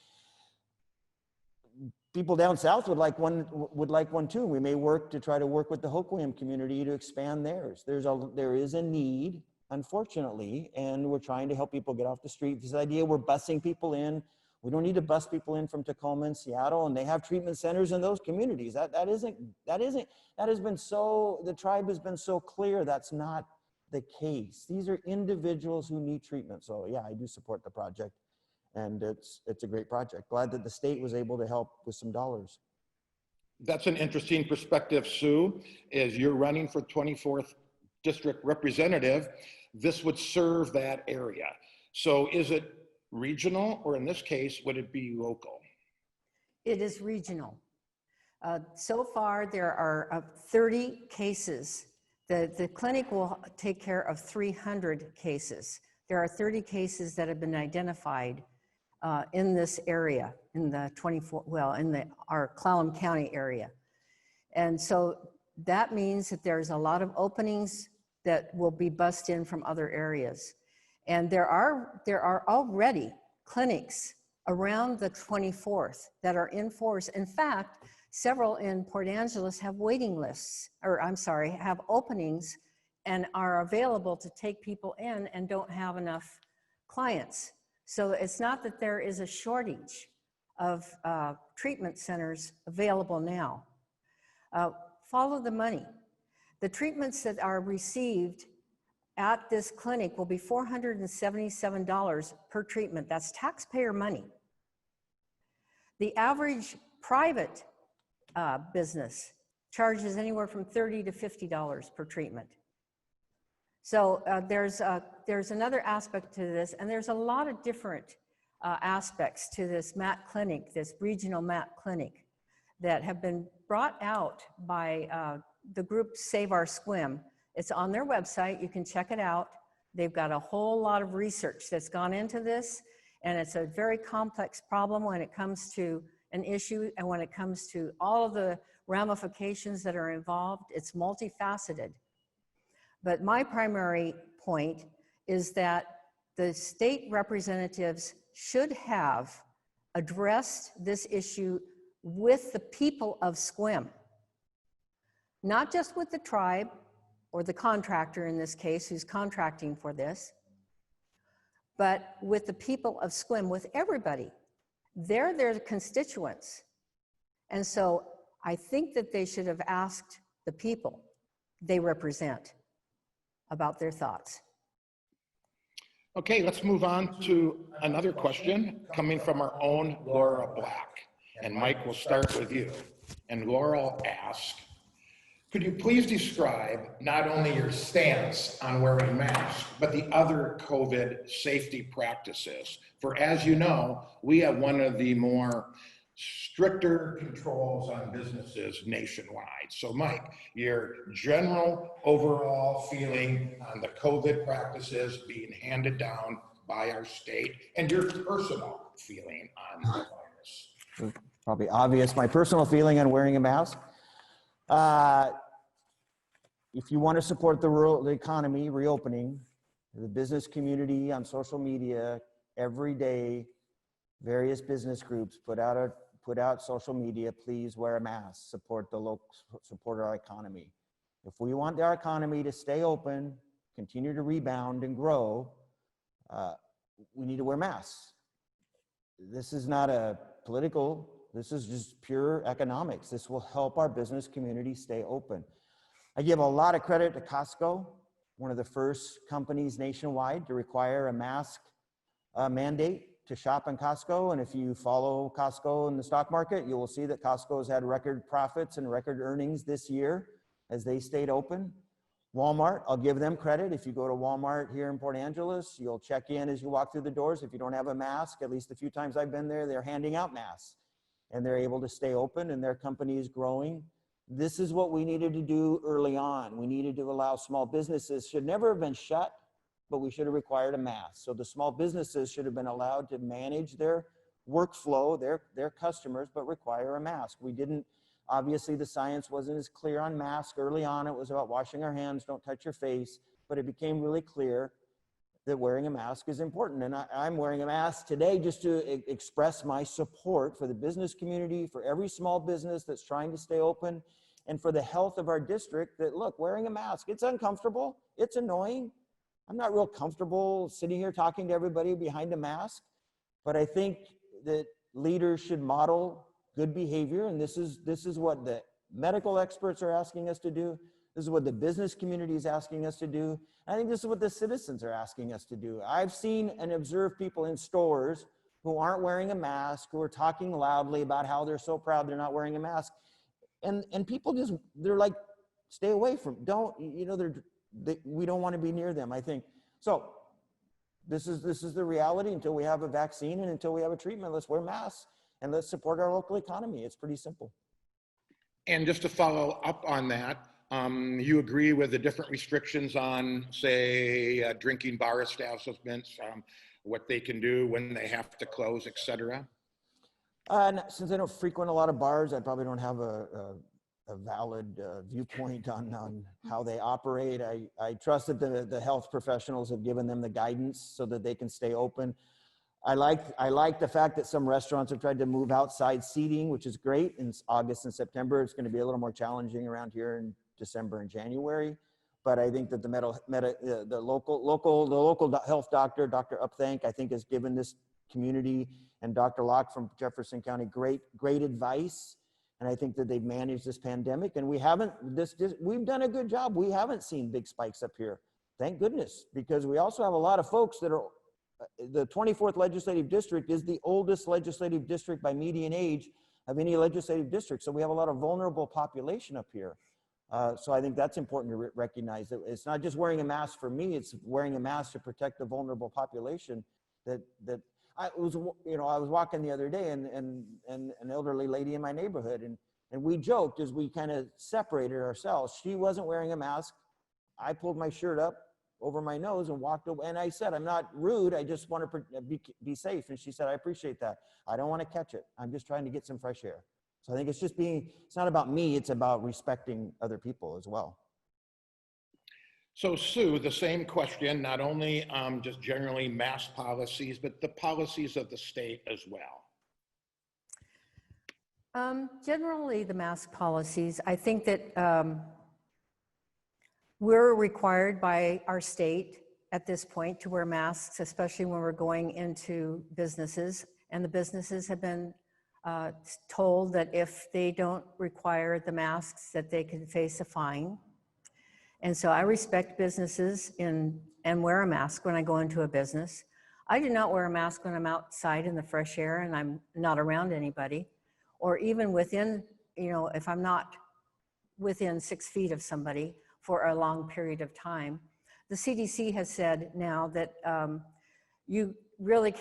people down south would like one too. We may work to try to work with the Hoquiam community to expand theirs. There is a need, unfortunately, and we're trying to help people get off the street. This idea we're busing people in. We don't need to bus people in from Tacoma and Seattle, and they have treatment centers in those communities. The tribe has been so clear that's not the case. These are individuals who need treatment. So yeah, I do support the project, and it's a great project. Glad that the state was able to help with some dollars. That's an interesting perspective, Sue. As you're running for 24th district representative, this would serve that area. So is it regional, or in this case, would it be local? It is regional. So far, there are 30 cases. The clinic will take care of 300 cases. There are 30 cases that have been identified in this area, in the our Clallam County area. And so that means that there's a lot of openings that will be bussed in from other areas. And there are already clinics around the 24th that are in force. In fact, several in Port Angeles have waiting lists, have openings and are available to take people in and don't have enough clients. So it's not that there is a shortage of treatment centers available now. Follow the money. The treatments that are received at this clinic will be $477 per treatment. That's taxpayer money. The average private business charges anywhere from $30 to $50 per treatment. So there's another aspect to this, and there's a lot of different aspects to this MAT clinic, this regional MAT clinic, that have been brought out by the group Save Our Sequim. It's on their website. You can check it out. They've got a whole lot of research that's gone into this, and it's a very complex problem when it comes to an issue and when it comes to all of the ramifications that are involved. It's multifaceted. But my primary point is that the state representatives should have addressed this issue with the people of Sequim, not just with the tribe or the contractor in this case who's contracting for this, but with the people of Sequim, with everybody. They're their constituents. And so I think that they should have asked the people they represent about their thoughts. Okay, let's move on to another question coming from our own Laura Black. And Mike, we'll start with you. And Laura asks, could you please describe not only your stance on wearing masks, but the other COVID safety practices? For as you know, we have one of the more stricter controls on businesses nationwide. So Mike, your general overall feeling on the COVID practices being handed down by our state, and your personal feeling on the virus. Probably obvious, my personal feeling on wearing a mask. If you want to support the economy reopening, the business community on social media, every day, various business groups put out social media, please wear a mask, support our economy. If we want our economy to stay open, continue to rebound and grow, we need to wear masks. This is not a political, this is just pure economics. This will help our business community stay open. I give a lot of credit to Costco, one of the first companies nationwide to require a mask mandate to shop in Costco. And if you follow Costco in the stock market, you will see that Costco has had record profits and record earnings this year as they stayed open. Walmart, I'll give them credit. If you go to Walmart here in Port Angeles, you'll check in as you walk through the doors. If you don't have a mask, at least a few times I've been there, they're handing out masks and they're able to stay open and their company is growing. This is what we needed to do early on. We needed to allow small businesses, should never have been shut, but we should have required a mask. So the small businesses should have been allowed to manage their workflow, their customers, but require a mask. We didn't, obviously the science wasn't as clear on masks early on. It was about washing our hands, don't touch your face, but it became really clear that wearing a mask is important. And I'm wearing a mask today just to express my support for the business community, for every small business that's trying to stay open, and for the health of our district. That, look, wearing a mask, it's uncomfortable, it's annoying. I'm not real comfortable sitting here talking to everybody behind a mask, but I think that leaders should model good behavior, and this is what the medical experts are asking us to do. This is what the business community is asking us to do. I think this is what the citizens are asking us to do. I've seen and observed people in stores who aren't wearing a mask, who are talking loudly about how they're so proud they're not wearing a mask. And people just, they're like, stay away from, don't, you know, we don't want to be near them, I think. So this is the reality. Until we have a vaccine and until we have a treatment, let's wear masks and let's support our local economy. It's pretty simple. And just to follow up on that, you agree with the different restrictions on, say, drinking bar establishments, what they can do when they have to close, et cetera? Since I don't frequent a lot of bars, I probably don't have a valid viewpoint on how they operate. I trust that the health professionals have given them the guidance so that they can stay open. I like the fact that some restaurants have tried to move outside seating, which is great. In August and September, it's going to be a little more challenging around here in December and January. But I think that the local health doctor, Dr. Upthank, I think has given this community, and Dr. Locke from Jefferson County great advice. And I think that they've managed this pandemic, and we've done a good job. We haven't seen big spikes up here, thank goodness, because we also have a lot of folks that are. The 24th legislative district is the oldest legislative district by median age of any legislative district. So we have a lot of vulnerable population up here. So I think that's important to recognize that it's not just wearing a mask for me, it's wearing a mask to protect the vulnerable population. I was walking the other day and an elderly lady in my neighborhood, and we joked as we kind of separated ourselves. She wasn't wearing a mask. I pulled my shirt up over my nose and walked away. And I said, I'm not rude. I just want to be safe. And she said, I appreciate that. I don't want to catch it. I'm just trying to get some fresh air. So I think it's not about me. It's about respecting other people as well. So Sue, the same question, not only just generally mask policies, but the policies of the state as well. Generally, the mask policies, I think that we're required by our state at this point to wear masks, especially when we're going into businesses. And the businesses have been told that if they don't require the masks, that they can face a fine. And so I respect businesses and wear a mask when I go into a business. I do not wear a mask when I'm outside in the fresh air and I'm not around anybody, or even within, if I'm not within 6 feet of somebody for a long period of time. The CDC has said now that you really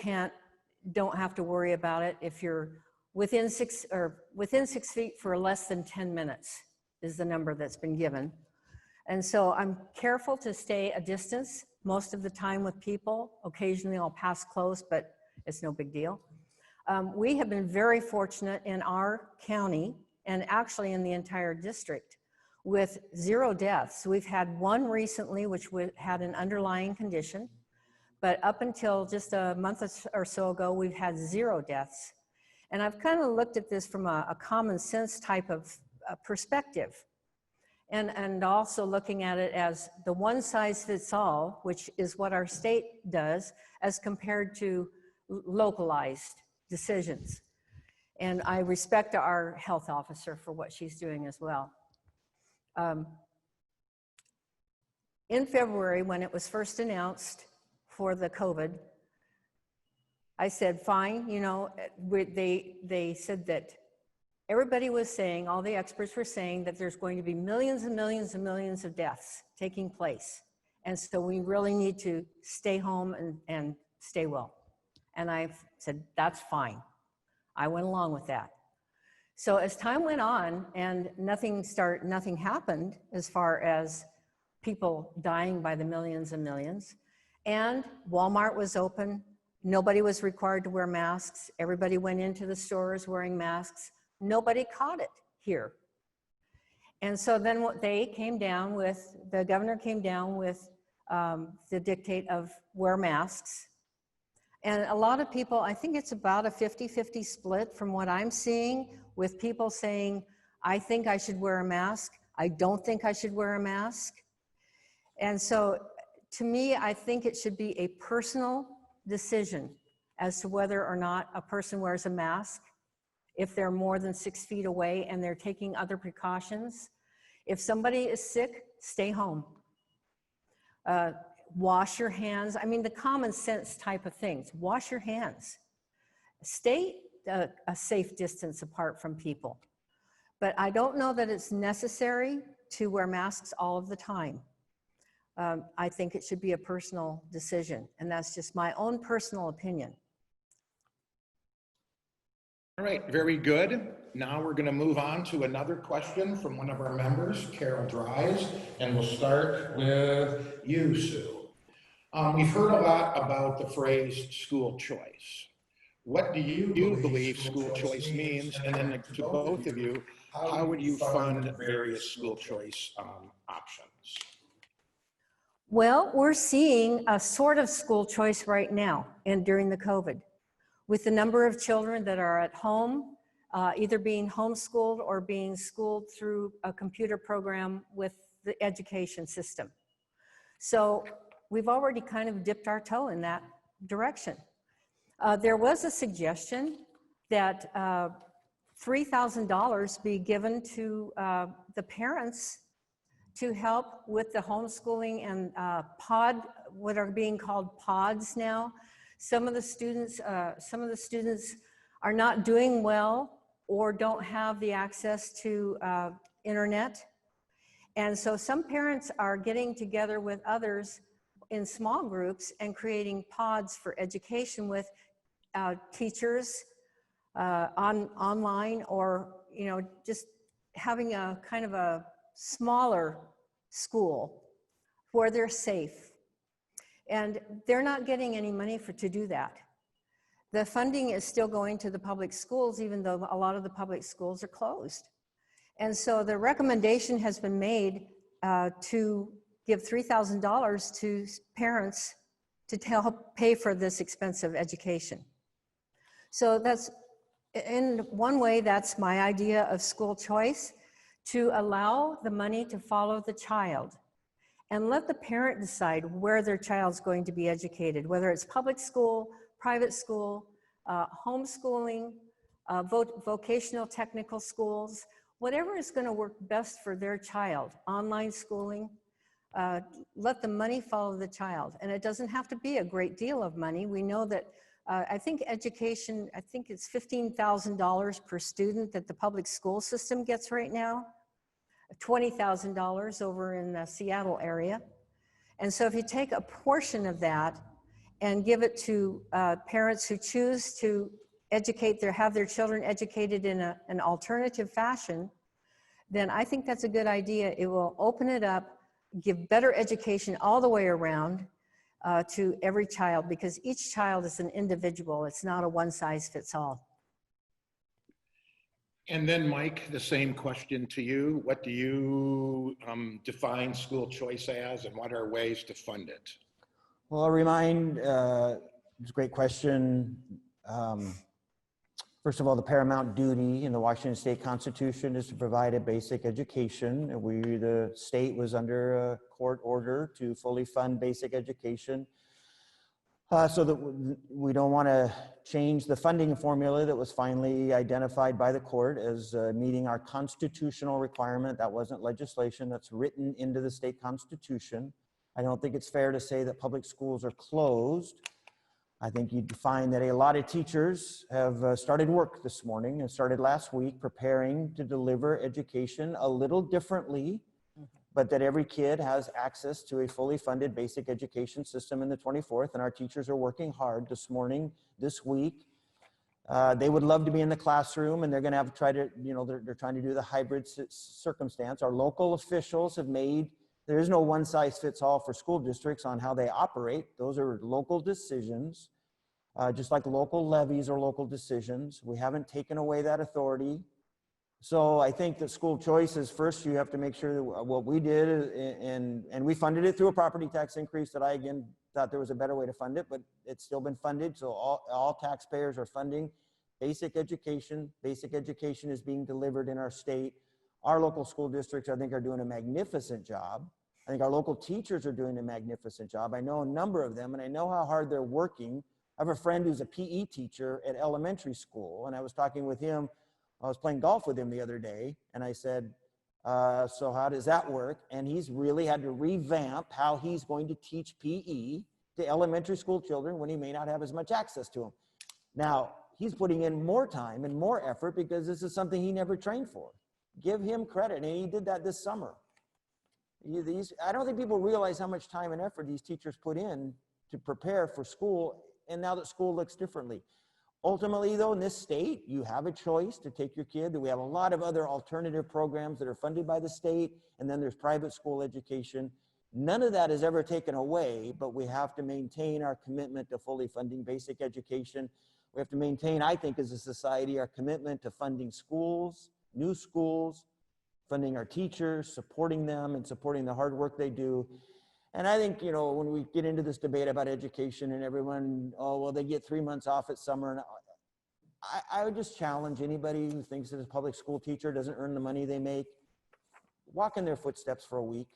don't have to worry about it if you're within 6 feet for less than 10 minutes is the number that's been given. And so I'm careful to stay a distance most of the time with people. Occasionally I'll pass close, but it's no big deal. We have been very fortunate in our county and actually in the entire district with 0 deaths. We've had one recently, which had an underlying condition, but up until just a month or so ago, we've had 0 deaths. And I've kind of looked at this from a common sense type of perspective. And also looking at it as the one size fits all, which is what our state does, as compared to localized decisions. And I respect our health officer for what she's doing as well. In February, when it was first announced for the COVID, I said, fine, they said that everybody was saying, all the experts were saying that there's going to be millions and millions and millions of deaths taking place. And so we really need to stay home and stay well. And I said, that's fine. I went along with that. So as time went on and nothing happened as far as people dying by the millions and millions, and Walmart was open, nobody was required to wear masks, everybody went into the stores wearing masks, nobody caught it here. And so then the governor came down with the dictate of wear masks. And a lot of people, I think it's about a 50-50 split from what I'm seeing, with people saying, I think I should wear a mask. I don't think I should wear a mask. And so to me, I think it should be a personal decision as to whether or not a person wears a mask, if they're more than 6 feet away and they're taking other precautions. If somebody is sick, stay home. Wash your hands. I mean, the common sense type of things. Wash your hands. Stay a safe distance apart from people. But I don't know that it's necessary to wear masks all of the time. I think it should be a personal decision, and that's just my own personal opinion. All right, very good. Now we're going to move on to another question from one of our members, Carol Dries, and we'll start with you, Sue. We've heard a lot about the phrase school choice. What do you believe school choice means? And then to both of you, how would you fund various school choice options? Well, we're seeing a sort of school choice right now and during the COVID, with the number of children that are at home, either being homeschooled or being schooled through a computer program with the education system. So we've already kind of dipped our toe in that direction. There was a suggestion that $3,000 be given to the parents to help with the homeschooling and what are being called pods now. Some of the students are not doing well or don't have the access to internet. And so some parents are getting together with others in small groups and creating pods for education with teachers online, or just having a kind of a smaller school where they're safe. And they're not getting any money to do that. The funding is still going to the public schools, even though a lot of the public schools are closed. And so the recommendation has been made to give $3,000 to parents to help pay for this expensive education. So that's, in one way, that's my idea of school choice, to allow the money to follow the child and let the parent decide where their child's going to be educated, whether it's public school, private school, homeschooling, vocational technical schools, whatever is going to work best for their child, online schooling. Let the money follow the child. And it doesn't have to be a great deal of money. We know that I think education, I think it's $15,000 per student that the public school system gets right now, $20,000 over in the Seattle area. And so if you take a portion of that and give it to parents who choose to have their children educated in an alternative fashion, then I think that's a good idea. It will open it up, give better education all the way around to every child, because each child is an individual. It's not a one-size-fits-all. And then Mike, the same question to you. What do you define school choice as, and what are ways to fund it? Well, I'll remind, it's a great question. First of all, the paramount duty in the Washington State Constitution is to provide a basic education. The state was under a court order to fully fund basic education. So that we don't want to change the funding formula that was finally identified by the court as meeting our constitutional requirement. That wasn't legislation, that's written into the state constitution. I don't think it's fair to say that public schools are closed. I think you'd find that a lot of teachers have started work this morning and started last week preparing to deliver education a little differently, but that every kid has access to a fully funded basic education system in the 24th, and our teachers are working hard this morning, this week. They would love to be in the classroom, and they're going to have to try to, they're trying to do the hybrid circumstance. Our local officials have made, there is no one size fits all for school districts on how they operate. Those are local decisions, just like local levies are local decisions. We haven't taken away that authority. So I think that school choice is first, you have to make sure that what we did and we funded it through a property tax increase that I, again, thought there was a better way to fund it, but it's still been funded. So all taxpayers are funding basic education. Basic education is being delivered in our state. Our local school districts, I think, are doing a magnificent job. I think our local teachers are doing a magnificent job. I know a number of them, and I know how hard they're working. I have a friend who's a PE teacher at elementary school, and I was talking with him. I was playing golf with him the other day, and I said, so how does that work? And he's really had to revamp how he's going to teach PE to elementary school children when he may not have as much access to them. Now, he's putting in more time and more effort because this is something he never trained for. Give him credit, and he did that this summer. I don't think people realize how much time and effort these teachers put in to prepare for school, and now that school looks differently. Ultimately, though, in this state, you have a choice to take your kid. We have a lot of other alternative programs that are funded by the state, and then there's private school education. None of that is ever taken away, but we have to maintain our commitment to fully funding basic education. We have to maintain, I think, as a society, our commitment to funding schools, new schools, funding our teachers, supporting them, and supporting the hard work they do. And I think, you know, when we get into this debate about education and everyone, oh, well, they get 3 months off at summer. And I would just challenge anybody who thinks that a public school teacher doesn't earn the money they make, walk in their footsteps for a week.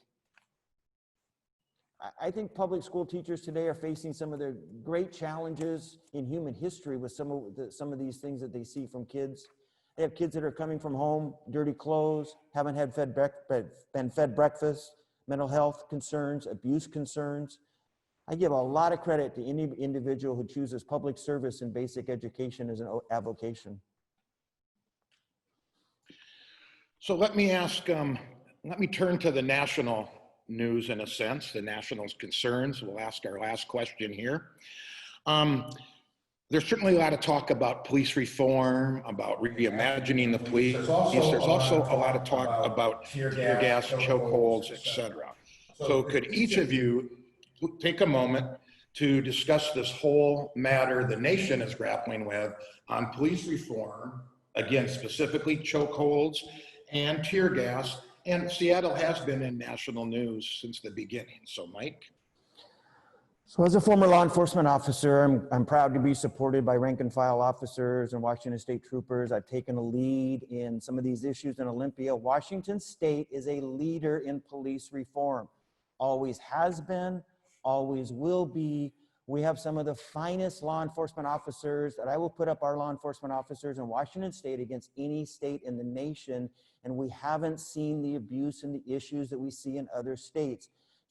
I think public school teachers today are facing some of the great challenges in human history with some of these things that they see from kids. They have kids that are coming from home, dirty clothes, haven't been fed breakfast, mental health concerns, abuse concerns. I give a lot of credit to any individual who chooses public service and basic education as an avocation. So let me ask, let me turn to the national news in a sense, the national concerns. We'll ask our last question here. There's certainly a lot of talk about police reform, about reimagining the police. There's also a lot of talk about tear gas, chokeholds, etc. So could each of you take a moment to discuss this whole matter the nation is grappling with on police reform, again, specifically chokeholds and tear gas, and Seattle has been in national news since the beginning. So Mike? So as a former law enforcement officer, I'm proud to be supported by rank and file officers and Washington State troopers. I've taken a lead in some of these issues in Olympia. Washington State is a leader in police reform. Always has been, always will be. We have some of the finest law enforcement officers that I will put up our law enforcement officers in Washington State against any state in the nation. And we haven't seen the abuse and the issues that we see in other states.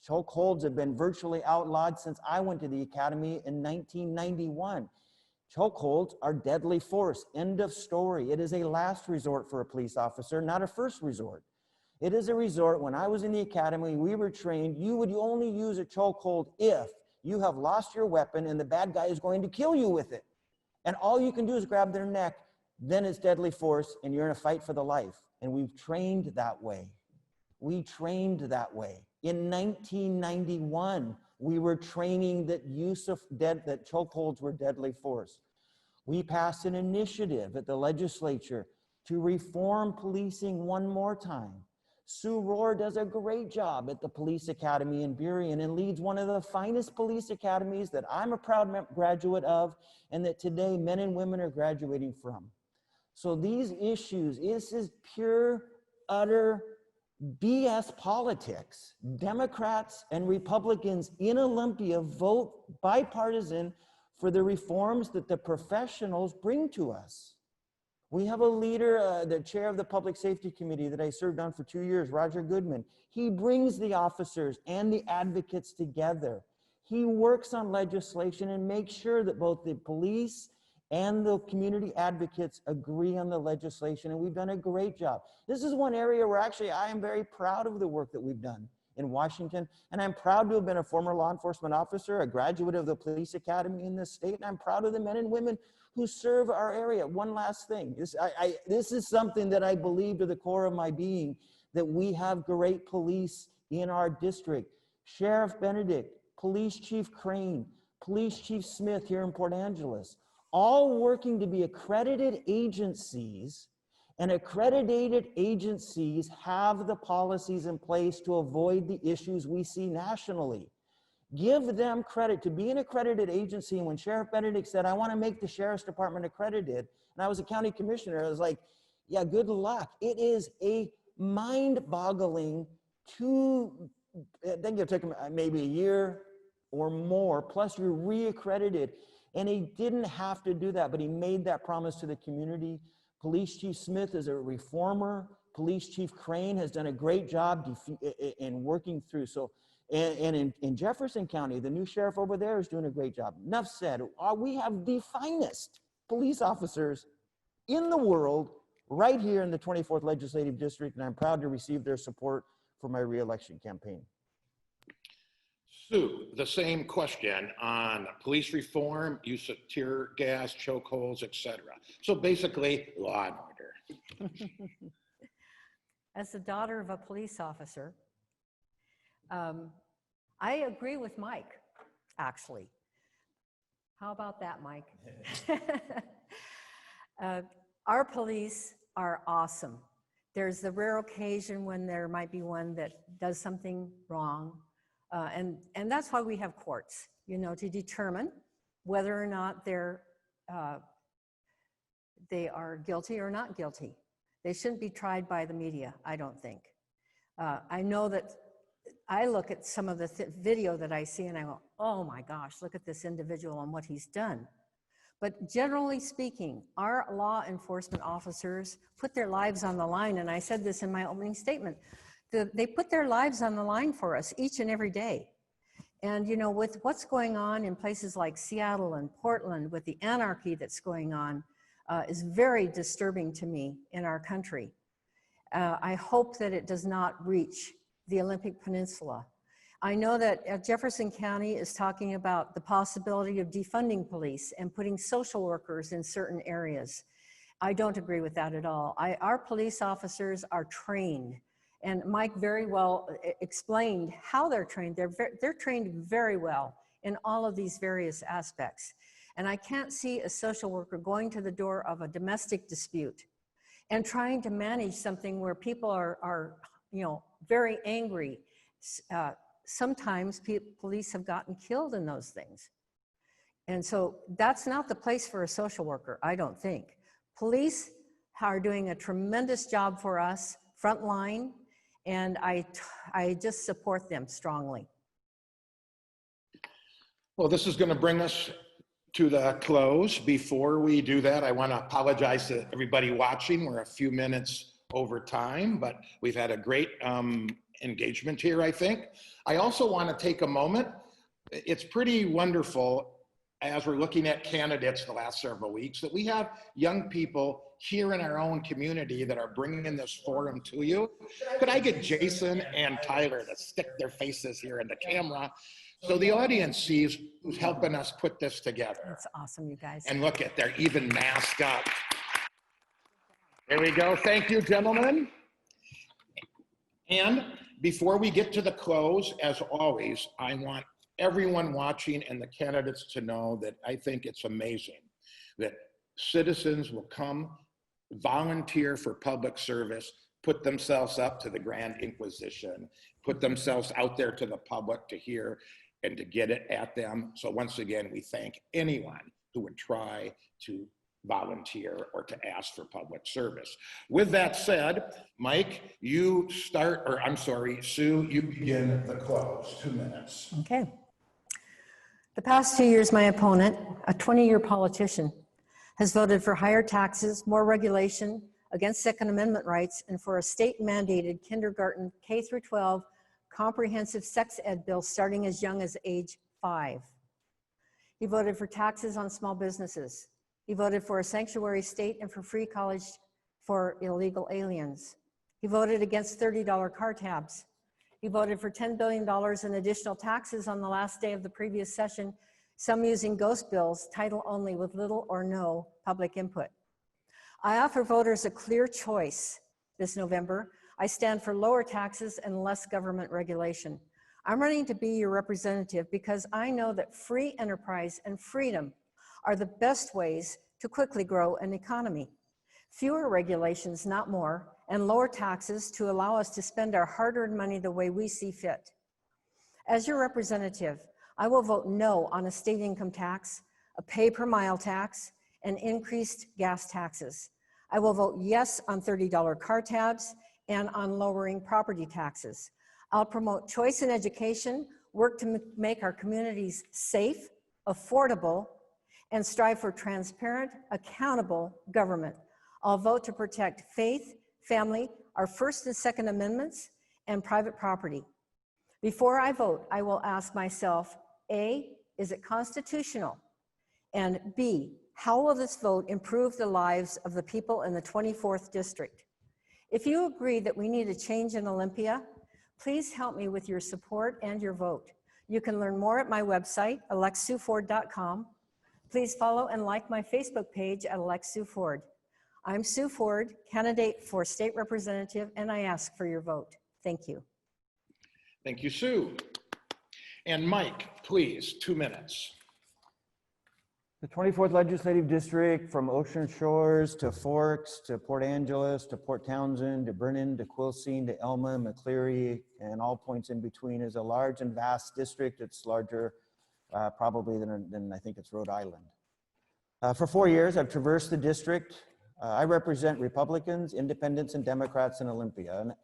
Chokeholds have been virtually outlawed since I went to the academy in 1991. Chokeholds are deadly force. End of story. It is a last resort for a police officer, not a first resort. It is a resort. When I was in the academy, we were trained, you would only use a chokehold if you have lost your weapon and the bad guy is going to kill you with it. And all you can do is grab their neck, then it's deadly force and you're in a fight for the life. And we've trained that way. We trained that way. In 1991, we were training that that chokeholds were deadly force. We passed an initiative at the legislature to reform policing one more time. Sue Rohr does a great job at the Police Academy in Burien and leads one of the finest police academies that I'm a proud graduate of and that today men and women are graduating from. So these issues, this is pure, utter BS politics. Democrats and Republicans in Olympia vote bipartisan for the reforms that the professionals bring to us. We have a leader, the chair of the Public Safety Committee that I served on for 2 years, Roger Goodman. He brings the officers and the advocates together. He works on legislation and makes sure that both the police and the community advocates agree on the legislation, and we've done a great job. This is one area where actually I am very proud of the work that we've done in Washington, and I'm proud to have been a former law enforcement officer, a graduate of the Police Academy in this state, and I'm proud of the men and women who serve our area. One last thing, this is something that I believe to the core of my being, that we have great police in our district. Sheriff Benedict, Police Chief Crane, Police Chief Smith here in Port Angeles, all working to be accredited agencies And accredited agencies have the policies in place to avoid the issues we see nationally. Give them credit to be an accredited agency. And when Sheriff Benedict said, I want to make the Sheriff's Department accredited, and I was a county commissioner, I was like, yeah, good luck. It is a mind-boggling I think it'll take him maybe a year or more, plus you're re-accredited. And he didn't have to do that, but he made that promise to the community. Police Chief Smith is a reformer. Police Chief Crane has done a great job in working through. So, and in Jefferson County, the new sheriff over there is doing a great job. Enough said, we have the finest police officers in the world right here in the 24th Legislative District, and I'm proud to receive their support for my re-election campaign. Sue, the same question on police reform, use of tear gas, chokeholds, etc. So basically, law and order. As the daughter of a police officer, I agree with Mike, actually. How about that, Mike? Our police are awesome. There's the rare occasion when there might be one that does something wrong. And that's why we have courts, you know, to determine whether or not they are guilty or not guilty. They shouldn't be tried by the media, I don't think. I know that I look at some of the video that I see and I go, oh my gosh, look at this individual and what he's done. But generally speaking, our law enforcement officers put their lives on the line, and I said this in my opening statement. They put their lives on the line for us each and every day. And you know, with what's going on in places like Seattle and Portland, with the anarchy that's going on, is very disturbing to me in our country. I hope that it does not reach the Olympic Peninsula. I know that Jefferson County is talking about the possibility of defunding police and putting social workers in certain areas. I don't agree with that at all. Our police officers are trained, and Mike very well explained how they're trained. They're trained very well in all of these various aspects. And I can't see a social worker going to the door of a domestic dispute and trying to manage something where people are you know, very angry. Sometimes police have gotten killed in those things. And so that's not the place for a social worker, I don't think. Police are doing a tremendous job for us, frontline, and I just support them strongly. Well, this is going to bring us to the close. Before we do that, I want to apologize to everybody watching. We're a few minutes over time, but we've had a great engagement here, I think. I also want to take a moment. It's pretty wonderful as we're looking at candidates the last several weeks that we have young people here in our own community that are bringing this forum to you. Could I get Jason and Tyler to stick their faces here in the camera so the audience sees who's helping us put this together? That's awesome, you guys. And look at, they're even masked up. There we go. Thank you, gentlemen. And before we get to the close, as always, I want everyone watching and the candidates to know that I think it's amazing that citizens will come, volunteer for public service, put themselves up to the Grand Inquisition, put themselves out there to the public to hear and to get it at them. So once again, we thank anyone who would try to volunteer or to ask for public service. With that said, Mike, you start, or I'm sorry, Sue, you begin the close. 2 minutes. Okay. The past 2 years, my opponent, a 20-year politician, has voted for higher taxes, more regulation, against Second Amendment rights, and for a state-mandated kindergarten K-12 comprehensive sex ed bill starting as young as age 5. He voted for taxes on small businesses. He voted for a sanctuary state and for free college for illegal aliens. He voted against $30 car tabs. He voted for $10 billion in additional taxes on the last day of the previous session, some using ghost bills, title only, with little or no public input. I offer voters a clear choice this November. I stand for lower taxes and less government regulation. I'm running to be your representative because I know that free enterprise and freedom are the best ways to quickly grow an economy. fewer regulations, not more, and lower taxes to allow us to spend our hard-earned money the way we see fit. As your representative, I will vote no on a state income tax, a pay-per-mile tax, and increased gas taxes. I will vote yes on $30 car tabs and on lowering property taxes. I'll promote choice in education, work to make our communities safe, affordable, and strive for transparent, accountable government. I'll vote to protect faith, family, our First and Second Amendments, and private property. Before I vote, I will ask myself, A, is it constitutional? And B, how will this vote improve the lives of the people in the 24th District? If you agree that we need a change in Olympia, please help me with your support and your vote. You can learn more at my website, electsueford.com. Please follow and like my Facebook page at Elect Sue Ford. I'm Sue Ford, candidate for state representative, and I ask for your vote. Thank you. Thank you, Sue. And Mike, please, 2 minutes. The 24th Legislative District, from Ocean Shores to Forks to Port Angeles to Port Townsend to Brennan to Quilcene to Elma, McCleary, and all points in between, is a large and vast district. It's larger probably than I think it's Rhode Island. For 4 years, I've traversed the district. I represent Republicans, Independents, and Democrats in Olympia. And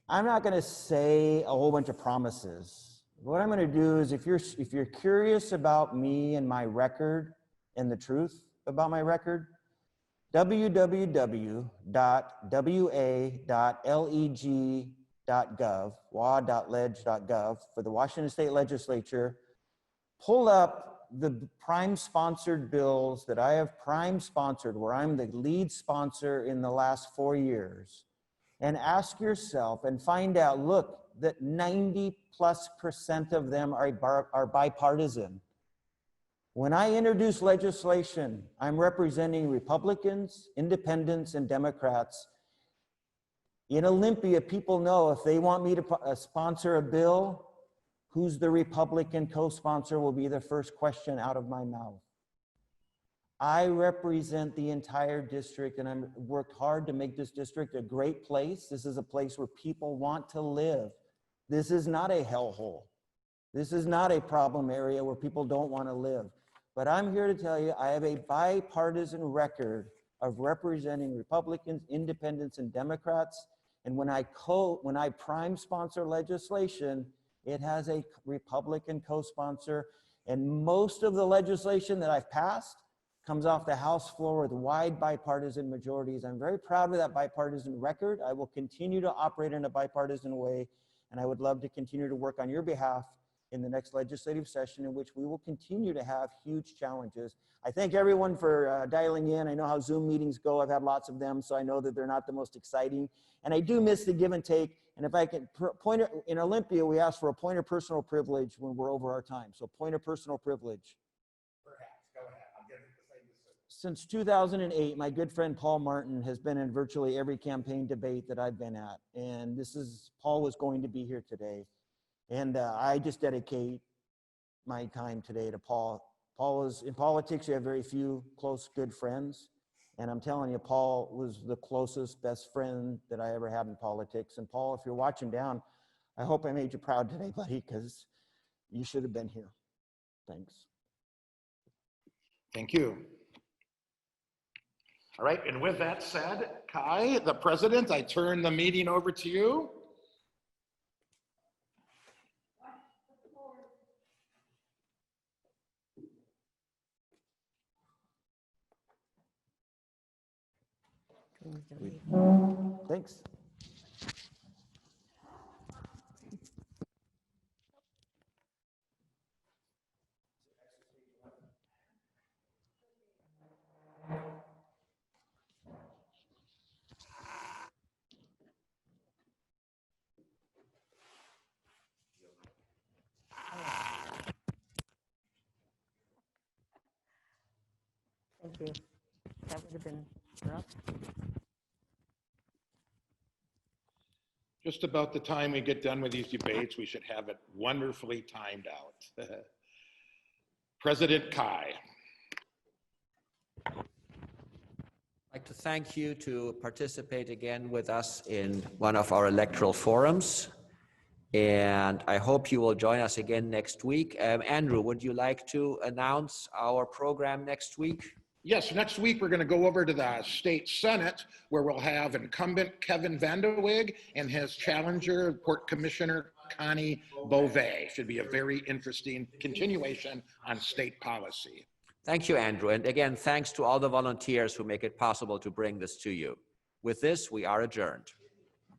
I'm not going to say a whole bunch of promises. What I'm going to do is, if you're curious about me and my record and the truth about my record, www.wa.leg.gov, wa.leg.gov for the Washington State Legislature, pull up the prime sponsored bills that I have prime sponsored, where I'm the lead sponsor in the last 4 years, and ask yourself and find out, look, that 90+% of them are bipartisan. When I introduce legislation, I'm representing Republicans, Independents, and Democrats. In Olympia, people know if they want me to sponsor a bill, who's the Republican co-sponsor will be the first question out of my mouth. I represent the entire district, and I've worked hard to make this district a great place. This is a place where people want to live. This is not a hellhole. This is not a problem area where people don't want to live. But I'm here to tell you, I have a bipartisan record of representing Republicans, Independents, and Democrats. And when I prime sponsor legislation, it has a Republican co-sponsor. And most of the legislation that I've passed comes off the House floor with wide bipartisan majorities. I'm very proud of that bipartisan record. I will continue to operate in a bipartisan way, and I would love to continue to work on your behalf in the next legislative session, in which we will continue to have huge challenges. I thank everyone for dialing in. I know how Zoom meetings go. I've had lots of them, so I know that they're not the most exciting. And I do miss the give and take. And if I can in Olympia, we ask for a point of personal privilege when we're over our time. So point of personal privilege. Since 2008, my good friend Paul Martin has been in virtually every campaign debate that I've been at. And Paul was going to be here today. And I just dedicate my time today to Paul. Paul is, in politics, you have very few close, good friends. And I'm telling you, Paul was the closest, best friend that I ever had in politics. And Paul, if you're watching down, I hope I made you proud today, buddy, because you should have been here. Thanks. Thank you. All right, and with that said, Kai, the president, I turn the meeting over to you. Thanks. Thank you. That would have been rough. Just about the time we get done with these debates, we should have it wonderfully timed out. President Kai. to thank you to participate again with us in one of our electoral forums. And I hope you will join us again next week. Andrew, would you like to announce our program next week? Yes, next week we're going to go over to the state senate where we'll have incumbent Kevin Vanderweg and his challenger, Port Commissioner Connie Beauvais. Should be a very interesting continuation on state policy. Thank you, Andrew. And again, thanks to all the volunteers who make it possible to bring this to you. With this, we are adjourned.